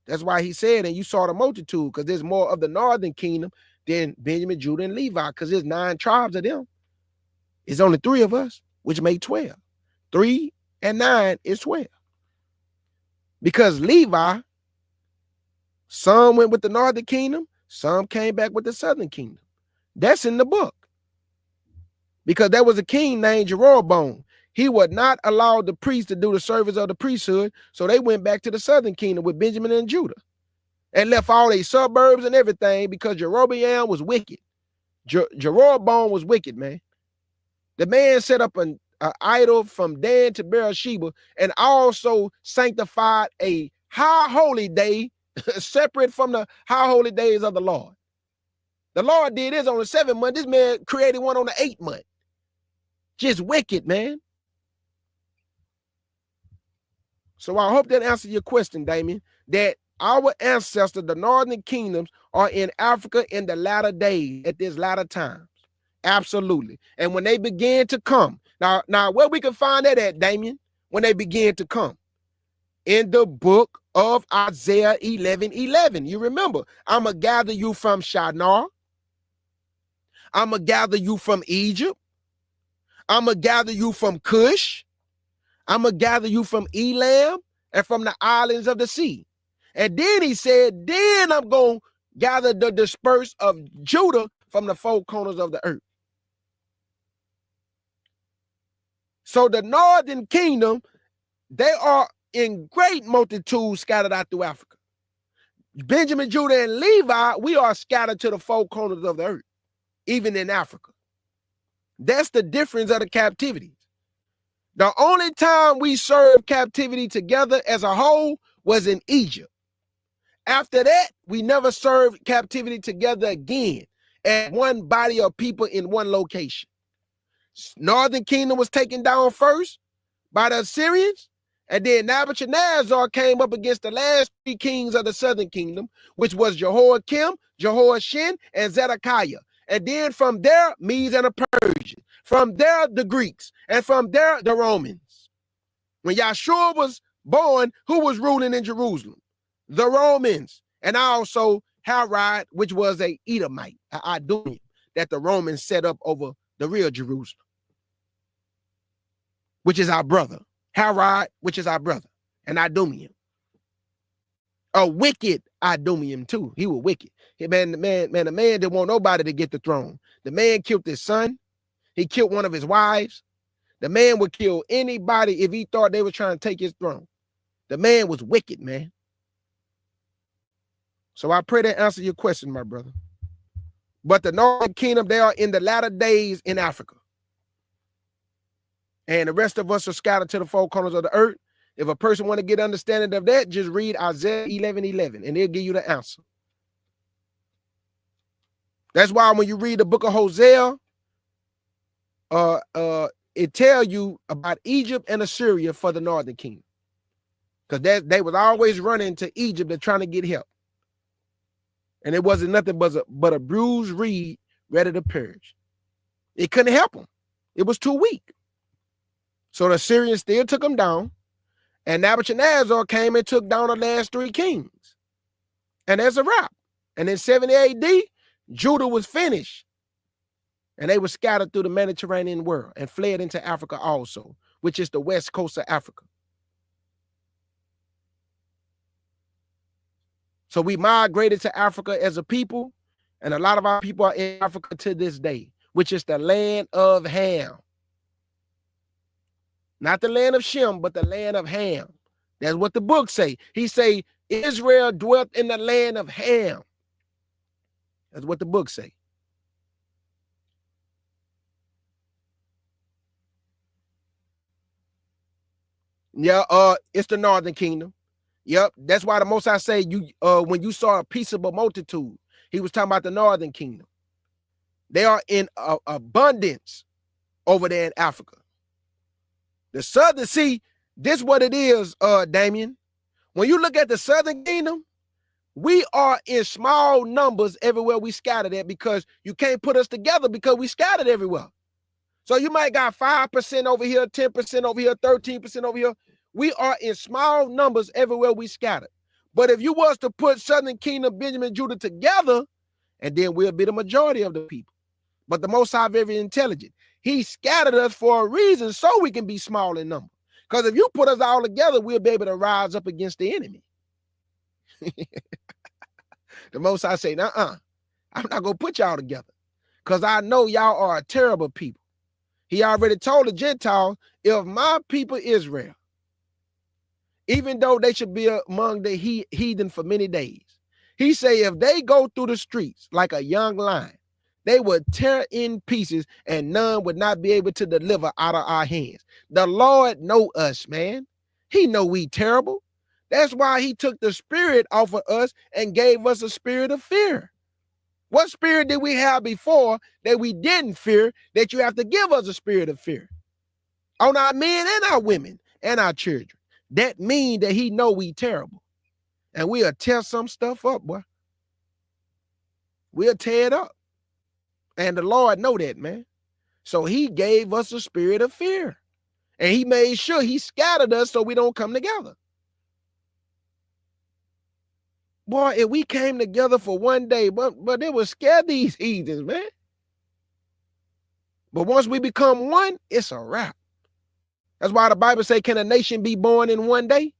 That's why he said, and you saw the multitude, because there's more of the northern kingdom than Benjamin, Judah, and Levi, because there's 9 tribes of them. It's only 3 of us, which make 12. 3 and 9 is 12. Because Levi, some went with the northern kingdom, some came back with the southern kingdom. That's in the book. Because there was a king named Jeroboam. He would not allow the priests to do the service of the priesthood, so they went back to the southern kingdom with Benjamin and Judah and left all their suburbs and everything because Jeroboam was wicked. Jeroboam was wicked, man. The man set up an idol from Dan to Beersheba and also sanctified a high holy day separate from the high holy days of the Lord. The Lord did this on the 7th month. This man created one on the 8th month. Just wicked, man. So I hope that answers your question, Damien, that our ancestors, the northern kingdoms, are in Africa in the latter days, at this latter times. Absolutely. And when they begin to come, now where we can find that at, Damien, when they begin to come? In the book of Isaiah 11:11. You remember, I'm going to gather you from Shinar. I'm going to gather you from Egypt. I'm going to gather you from Cush. I'm going to gather you from Elam and from the islands of the sea. And then he said, then I'm going to gather the dispersed of Judah from the 4 corners of the earth. So the northern kingdom, they are in great multitudes scattered out through Africa. Benjamin, Judah, and Levi, we are scattered to the 4 corners of the earth, even in Africa. That's the difference of the captivities. The only time we served captivity together as a whole was in Egypt. After that, we never served captivity together again as one body of people in one location. Northern kingdom was taken down first by the Assyrians, and then Nebuchadnezzar came up against the last 3 kings of the southern kingdom, which was Jehoiakim, Jehoiachin, and Zedekiah. And then from there, Medes and the Persians. From there, the Greeks, and from there, the Romans. When Yeshua was born, who was ruling in Jerusalem? The Romans, and also Herod, which was a Edomite, an Idumean, that the Romans set up over the real Jerusalem, which is our brother. Herod, which is our brother, an Idumean. A wicked Idumean too. He was wicked. The man didn't want nobody to get the throne. The man killed his son. He killed one of his wives. The man would kill anybody if he thought they were trying to take his throne. The man was wicked, man. So I pray that answer your question, my brother. But the northern kingdom, they are in the latter days in Africa. And the rest of us are scattered to the four corners of the earth. If a person want to get understanding of that, just read Isaiah 11:11, and they'll give you the answer. That's why when you read the book of Hosea, it tells you about Egypt and Assyria for the northern kingdom. Because they was always running to Egypt and trying to get help. And it wasn't nothing but a bruised reed ready to perish. It couldn't help them. It was too weak. So the Assyrians still took them down. And Nebuchadnezzar came and took down the last three kings. And there's a wrap. And in 70 AD, Judah was finished. And they were scattered through the Mediterranean world and fled into Africa also, which is the west coast of Africa. So we migrated to Africa as a people, and a lot of our people are in Africa to this day, which is the land of Ham. Not the land of Shem, but the land of Ham. That's what the book say. He say, Israel dwelt in the land of Ham. That's what the book say. Yeah, it's the northern kingdom. Yep, that's why the Most High say you when you saw a peaceable multitude, he was talking about the northern kingdom. They are in abundance over there in Africa. The southern, see, this what it is, Damien. When you look at the southern kingdom, we are in small numbers everywhere we scattered at because you can't put us together because we scattered everywhere. So you might got 5% over here, 10% over here, 13% over here. We are in small numbers everywhere we scattered. But if you was to put Southern Kingdom, Benjamin, Judah together, and then we'll be the majority of the people. But the Most High very intelligent. He scattered us for a reason so we can be small in number. Because if you put us all together, we'll be able to rise up against the enemy. The Most High say, I'm not going to put y'all together because I know y'all are a terrible people. He already told the Gentiles, if my people Israel, even though they should be among the heathen for many days, he say if they go through the streets like a young lion, they would tear in pieces and none would not be able to deliver out of our hands. The Lord know us, man. He know we terrible. That's why he took the spirit off of us and gave us a spirit of fear. What spirit did we have before that we didn't fear that you have to give us a spirit of fear? On our men and our women and our children. That mean that he know we terrible. And we'll tear some stuff up, boy. We'll tear it up. And the Lord know that, man. So he gave us a spirit of fear. And he made sure he scattered us so we don't come together. Boy, if we came together for one day, but they would scare these heathens, man. But once we become one, it's a wrap. That's why the Bible say, can a nation be born in one day?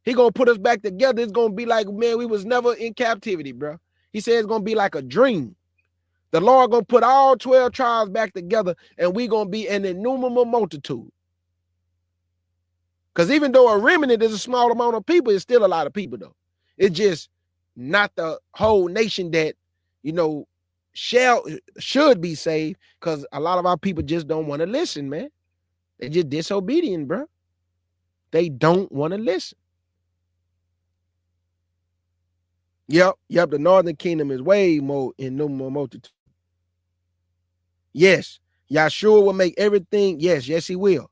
He gonna put us back together. It's gonna be like, man, we was never in captivity, bro. He said it's gonna be like a dream. The Lord gonna put all 12 tribes back together and we gonna be an innumerable multitude. Because even though a remnant is a small amount of people, it's still a lot of people though. It's just not the whole nation that, you know, should be saved, because a lot of our people just don't want to listen, man. They're just disobedient, bro. They don't want to listen. Yep, the northern kingdom is way more innumerable multitude. Yes, Yeshua will make everything. Yes, he will.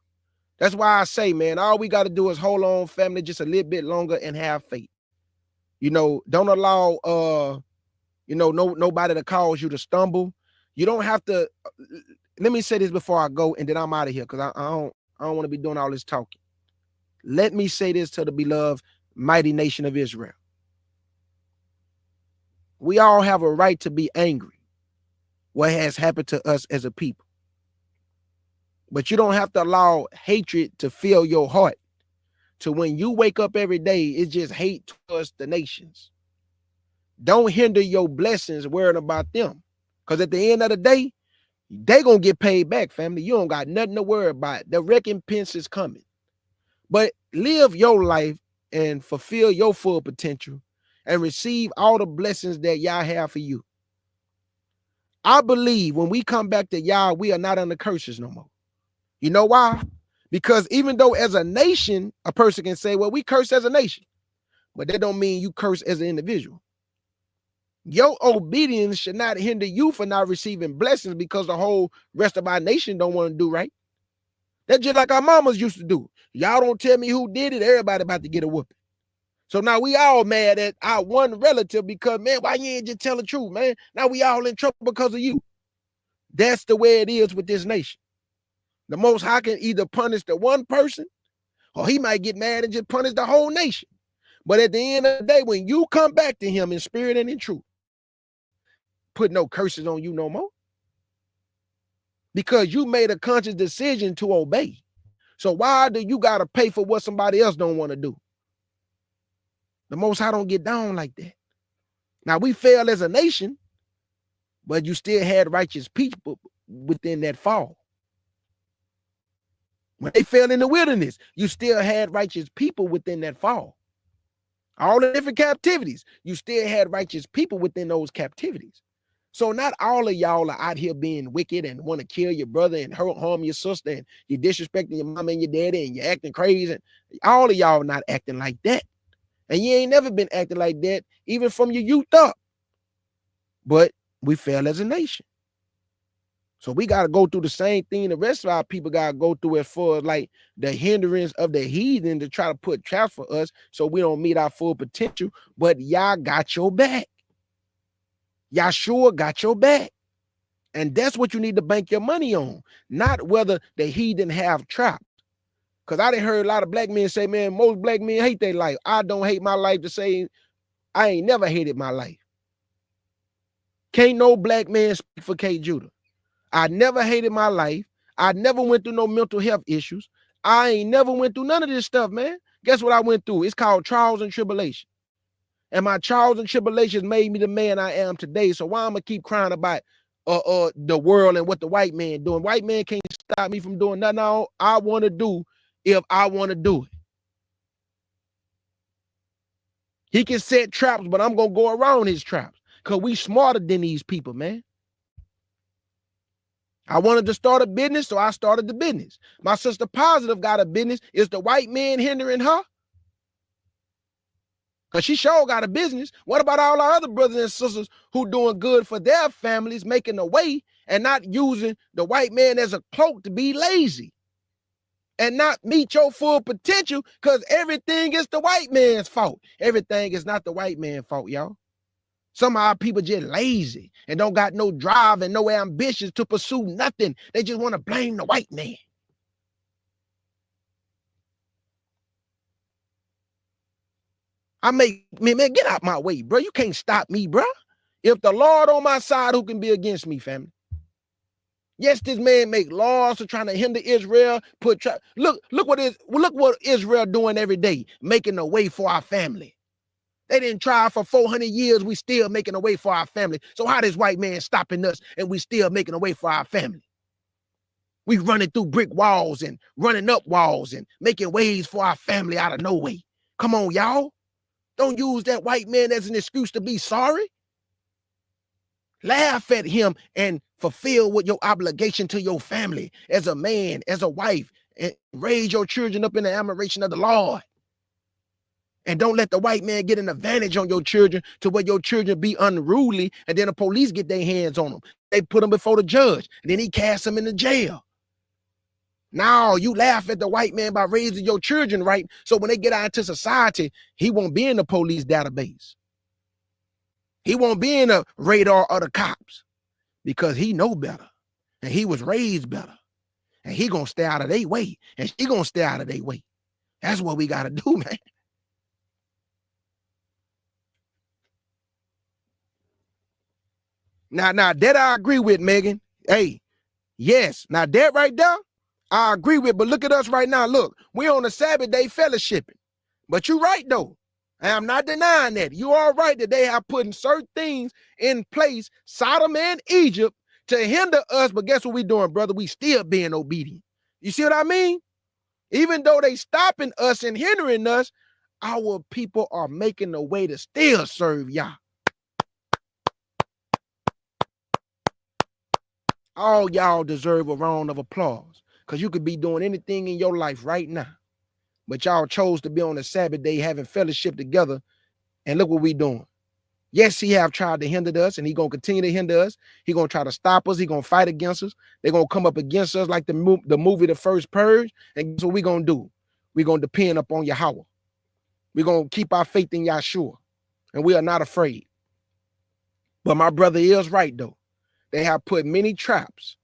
That's why I say, man, all we got to do is hold on, family, just a little bit longer and have faith. You know, don't allow, nobody to cause you to stumble. You don't have to, let me say this before I go, and then I'm out of here, because I don't want to be doing all this talking. Let me say this to the beloved mighty nation of Israel. We all have a right to be angry what has happened to us as a people. But you don't have to allow hatred to fill your heart. So when you wake up every day, it's just hate towards the nations. Don't hinder your blessings worrying about them. Because at the end of the day, they going to get paid back, family. You don't got nothing to worry about. The recompense is coming. But live your life and fulfill your full potential and receive all the blessings that Yah have for you. I believe when we come back to Yah, we are not under curses no more. You know why? Because even though as a nation, a person can say, well, we curse as a nation, but that don't mean you curse as an individual. Your obedience should not hinder you for not receiving blessings because the whole rest of our nation don't want to do right. That's just like our mamas used to do. Y'all don't tell me who did it. Everybody about to get a whooping. So now we all mad at our one relative because, man, why you ain't just tell the truth, man? Now we all in trouble because of you. That's the way it is with this nation. The Most High can either punish the one person or he might get mad and just punish the whole nation. But at the end of the day, when you come back to him in spirit and in truth, put no curses on you no more. Because you made a conscious decision to obey. So why do you got to pay for what somebody else don't want to do? The Most High don't get down like that. Now, we fail as a nation, but you still had righteous people within that fall. When they fell in the wilderness, you still had righteous people within that fall. All the different captivities, you still had righteous people within those captivities. So not all of y'all are out here being wicked and want to kill your brother and harm your sister and you're disrespecting your mama and your daddy and you're acting crazy. All of y'all not acting like that. And you ain't never been acting like that, even from your youth up. But we fail as a nation. So we got to go through the same thing the rest of our people got to go through as far as like the hindrance of the heathen to try to put traps for us so we don't meet our full potential. But y'all got your back. Yeshua got your back. And that's what you need to bank your money on, not whether the heathen have traps. Because I done heard a lot of black men say, man, most black men hate their life. I don't hate my life to say I ain't never hated my life. Can't no black man speak for K. Judah. I never hated my life. I never went through no mental health issues. I ain't never went through none of this stuff, man. Guess what I went through? It's called trials and tribulation. And my trials and tribulations made me the man I am today. So why I'm gonna keep crying about the world and what the white man doing? White man can't stop me from doing nothing I want to do if I want to do it. He can set traps, but I'm gonna go around his traps because we smarter than these people, man. I wanted to start a business, so I started the business. My sister Positive got a business. Is the white man hindering her? Because she sure got a business. What about all our other brothers and sisters who doing good for their families, making a way and not using the white man as a cloak to be lazy and not meet your full potential because everything is the white man's fault. Everything is not the white man's fault, y'all. Some of our people just lazy and don't got no drive and no ambitions to pursue nothing. They just want to blame the white man. Man, get out my way, bro. You can't stop me, bro. If the Lord on my side, who can be against me, family? Yes, this man make laws to trying to hinder Israel. Look what Israel doing every day, making a way for our family. They didn't try for 400 years. We still making a way for our family. So how this white man stopping us and we still making a way for our family? We running through brick walls and running up walls and making ways for our family out of no way. Come on, y'all. Don't use that white man as an excuse to be sorry. Laugh at him and fulfill what your obligation to your family as a man, as a wife, and raise your children up in the admiration of the Lord. And don't let the white man get an advantage on your children to where your children be unruly and then the police get their hands on them. They put them before the judge and then he casts them into jail. Now you laugh at the white man by raising your children right. So when they get out into society, he won't be in the police database. He won't be in the radar of the cops because he know better. and he was raised better, and he gonna stay out of their way, and she gonna stay out of their way. That's what we gotta do, man. Now that I agree with, Megan. Hey, yes, now that right there, I agree with. But look at us right now. Look, we're on the Sabbath day fellowshipping. But you're right though. And I'm not denying that. You are right that they have put certain things in place, Sodom and Egypt, to hinder us. But guess what we doing, brother? We still being obedient. You see what I mean? Even though they stopping us and hindering us, our people are making a way to still serve Yah. All y'all deserve a round of applause, because you could be doing anything in your life right now. But y'all chose to be on the Sabbath day having fellowship together. And look what we doing. Yes, he have tried to hinder us, and he going to continue to hinder us. He going to try to stop us. He going to fight against us. They're going to come up against us like the movie The First Purge. And guess what we going to do? We're going to depend upon Yahweh. We're going to keep our faith in Yeshua. And we are not afraid. But my brother is right, though. They have put many traps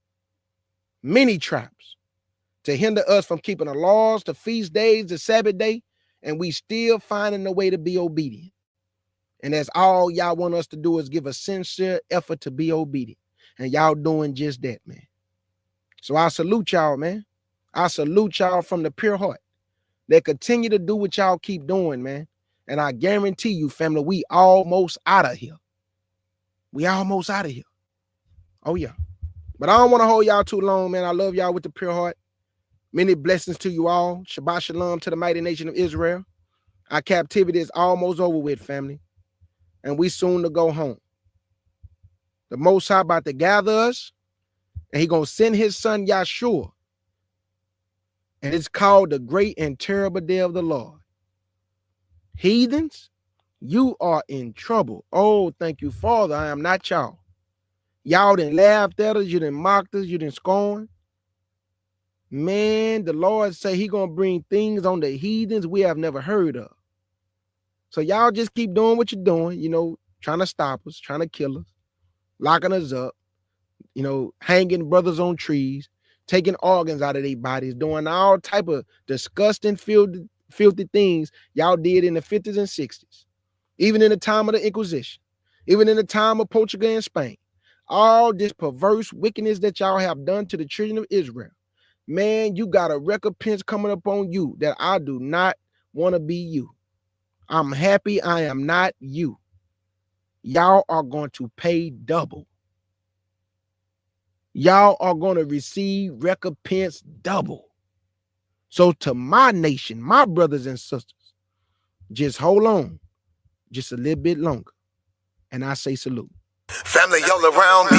to hinder us from keeping the laws, the feast days, the Sabbath day, and we still finding a way to be obedient. And that's all y'all want us to do, is give a sincere effort to be obedient. And y'all doing just that, man. So I salute y'all, man. I salute y'all from the pure heart. They continue to do what y'all keep doing, man. And I guarantee you, family, we almost out of here. We almost out of here. Oh, yeah. But I don't want to hold y'all too long, man. I love y'all with the pure heart. Many blessings to you all. Shabbat shalom to the mighty nation of Israel. Our captivity is almost over with, family. And we soon to go home. The Most High about to gather us, and he going to send his son Yeshua. And it's called the great and terrible day of the Lord. Heathens, you are in trouble. Oh, thank you, Father. I am not y'all. Y'all done laughed at us. You done mocked us. You done scorned. Man, the Lord say he going to bring things on the heathens we have never heard of. So y'all just keep doing what you're doing, you know, trying to stop us, trying to kill us, locking us up, you know, hanging brothers on trees, taking organs out of their bodies, doing all type of disgusting, filthy things y'all did in the 50s and 60s, even in the time of the Inquisition, even in the time of Portugal and Spain. All this perverse wickedness that y'all have done to the children of Israel. Man, you got a recompense coming up on you that I do not want to be you. I'm happy I am not you. Y'all are going to pay double. Y'all are going to receive recompense double. So to my nation, my brothers and sisters, just hold on just a little bit longer. And I say salute. Family all around me.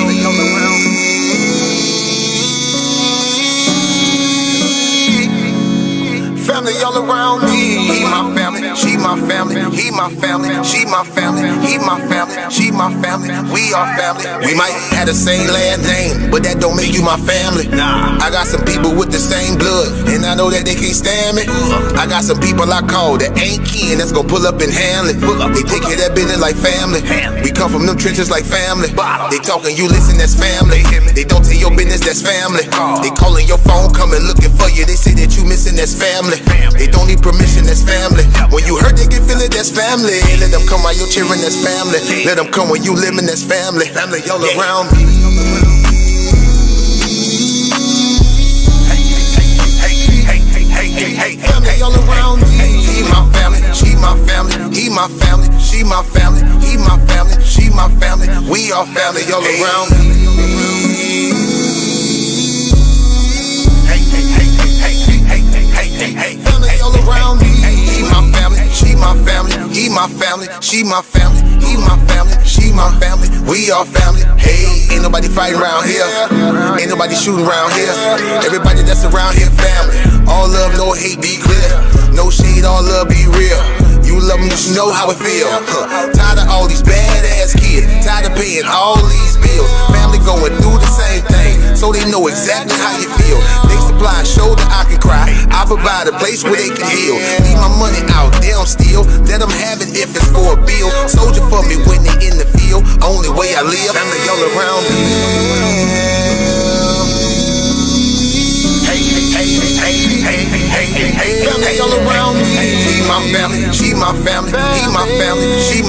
Family all around me. He my family, she my family. He my family, she my family. He my family, she my family. We are family. We might have the same last name, but that don't make you my family. Nah, I got some people with the same blood, and I know that they can't stand me. I got some people I call that ain't kin, that's gonna pull up and handle it. They take care of that business like family. We come from them trenches like family. They talking, you listen, that's family. They don't tell your business, that's family. They calling your phone, coming looking for you. They say that you missing, that's family. They don't need permission, that's family. When you hurt, they can feel it, that's family. Let them come while you're cheering, that's family. Let them come when you living, that's family. Family all around me. Hey, family all around me. He my family, she my family. He my family, she my family. He my family, she my family. We are family all around me. Hey, family all around me. He my family, she my family. He my family, she my family. He my family, she my family. We are family. Hey, ain't nobody fighting around here. Ain't nobody shooting around here. Everybody that's around here, family. All love, no hate, be clear. No shade, all love, be real. You love them, you should know how it feel. Tired of all these badass kids. Tired of paying all these bills. Family going through the same thing, so they know exactly how you feel. They supply a shoulder I can cry. I provide a place where they can heal. Leave my money out, they don't steal. Let them have it if it's for a bill. Soldier for me when they in the field. Only way I live. Family all around me.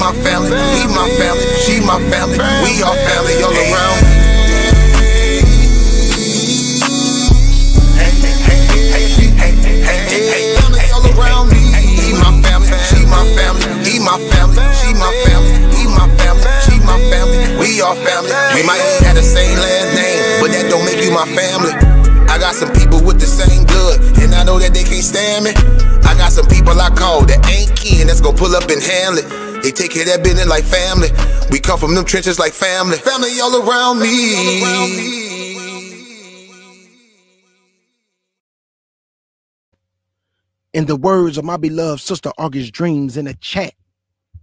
my family, he my family, she my family. We are family all around me. Family all around me. He my family, she my family, he my family, she my family, he my family, she my family. We are family. We might have the same last name, but that don't make you my family. I got some people with the same blood, and I know that they can't stand me. I got some people I call that ain't kin, that's gonna pull up and handle it. They take care of that business like family. We come from them trenches like family. Family all around me. In the words of my beloved sister August Dreams in the chat,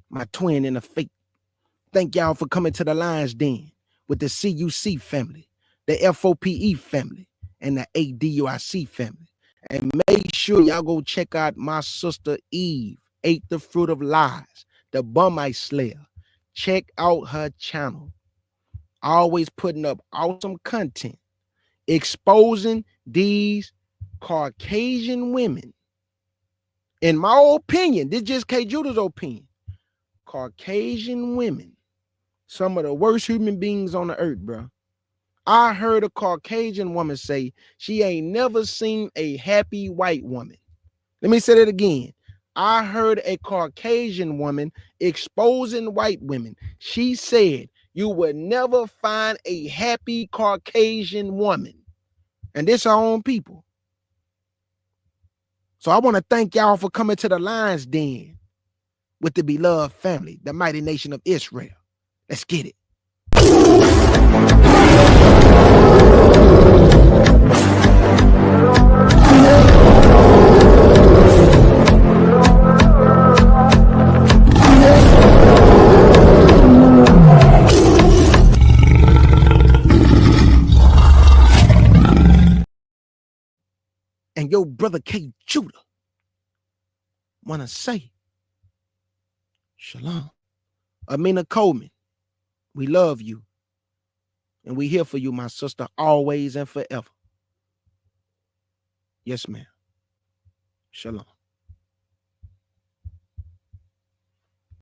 my twin in the faith, thank y'all for coming to the Lion's Den with the CUC family, the FOPE family, and the ADUIC family. And make sure y'all go check out my sister Eve, Ate the Fruit of Lies, the Bumite Slayer. Check out her channel. Always putting up awesome content, exposing these Caucasian women. In my opinion, this is just K. Judah's opinion. Caucasian women, some of the worst human beings on the earth, bro. I heard a Caucasian woman say she ain't never seen a happy white woman. Let me say that again. I heard a Caucasian woman exposing white women. She said you would never find a happy Caucasian woman. And this our own people. So I want to thank y'all for coming to the Lion's Den with the beloved family, the mighty nation of Israel. Let's get it. And your brother K. Judah want to say, Shalom. Amina Coleman, we love you. And we here for you, my sister, always and forever. Yes, ma'am. Shalom.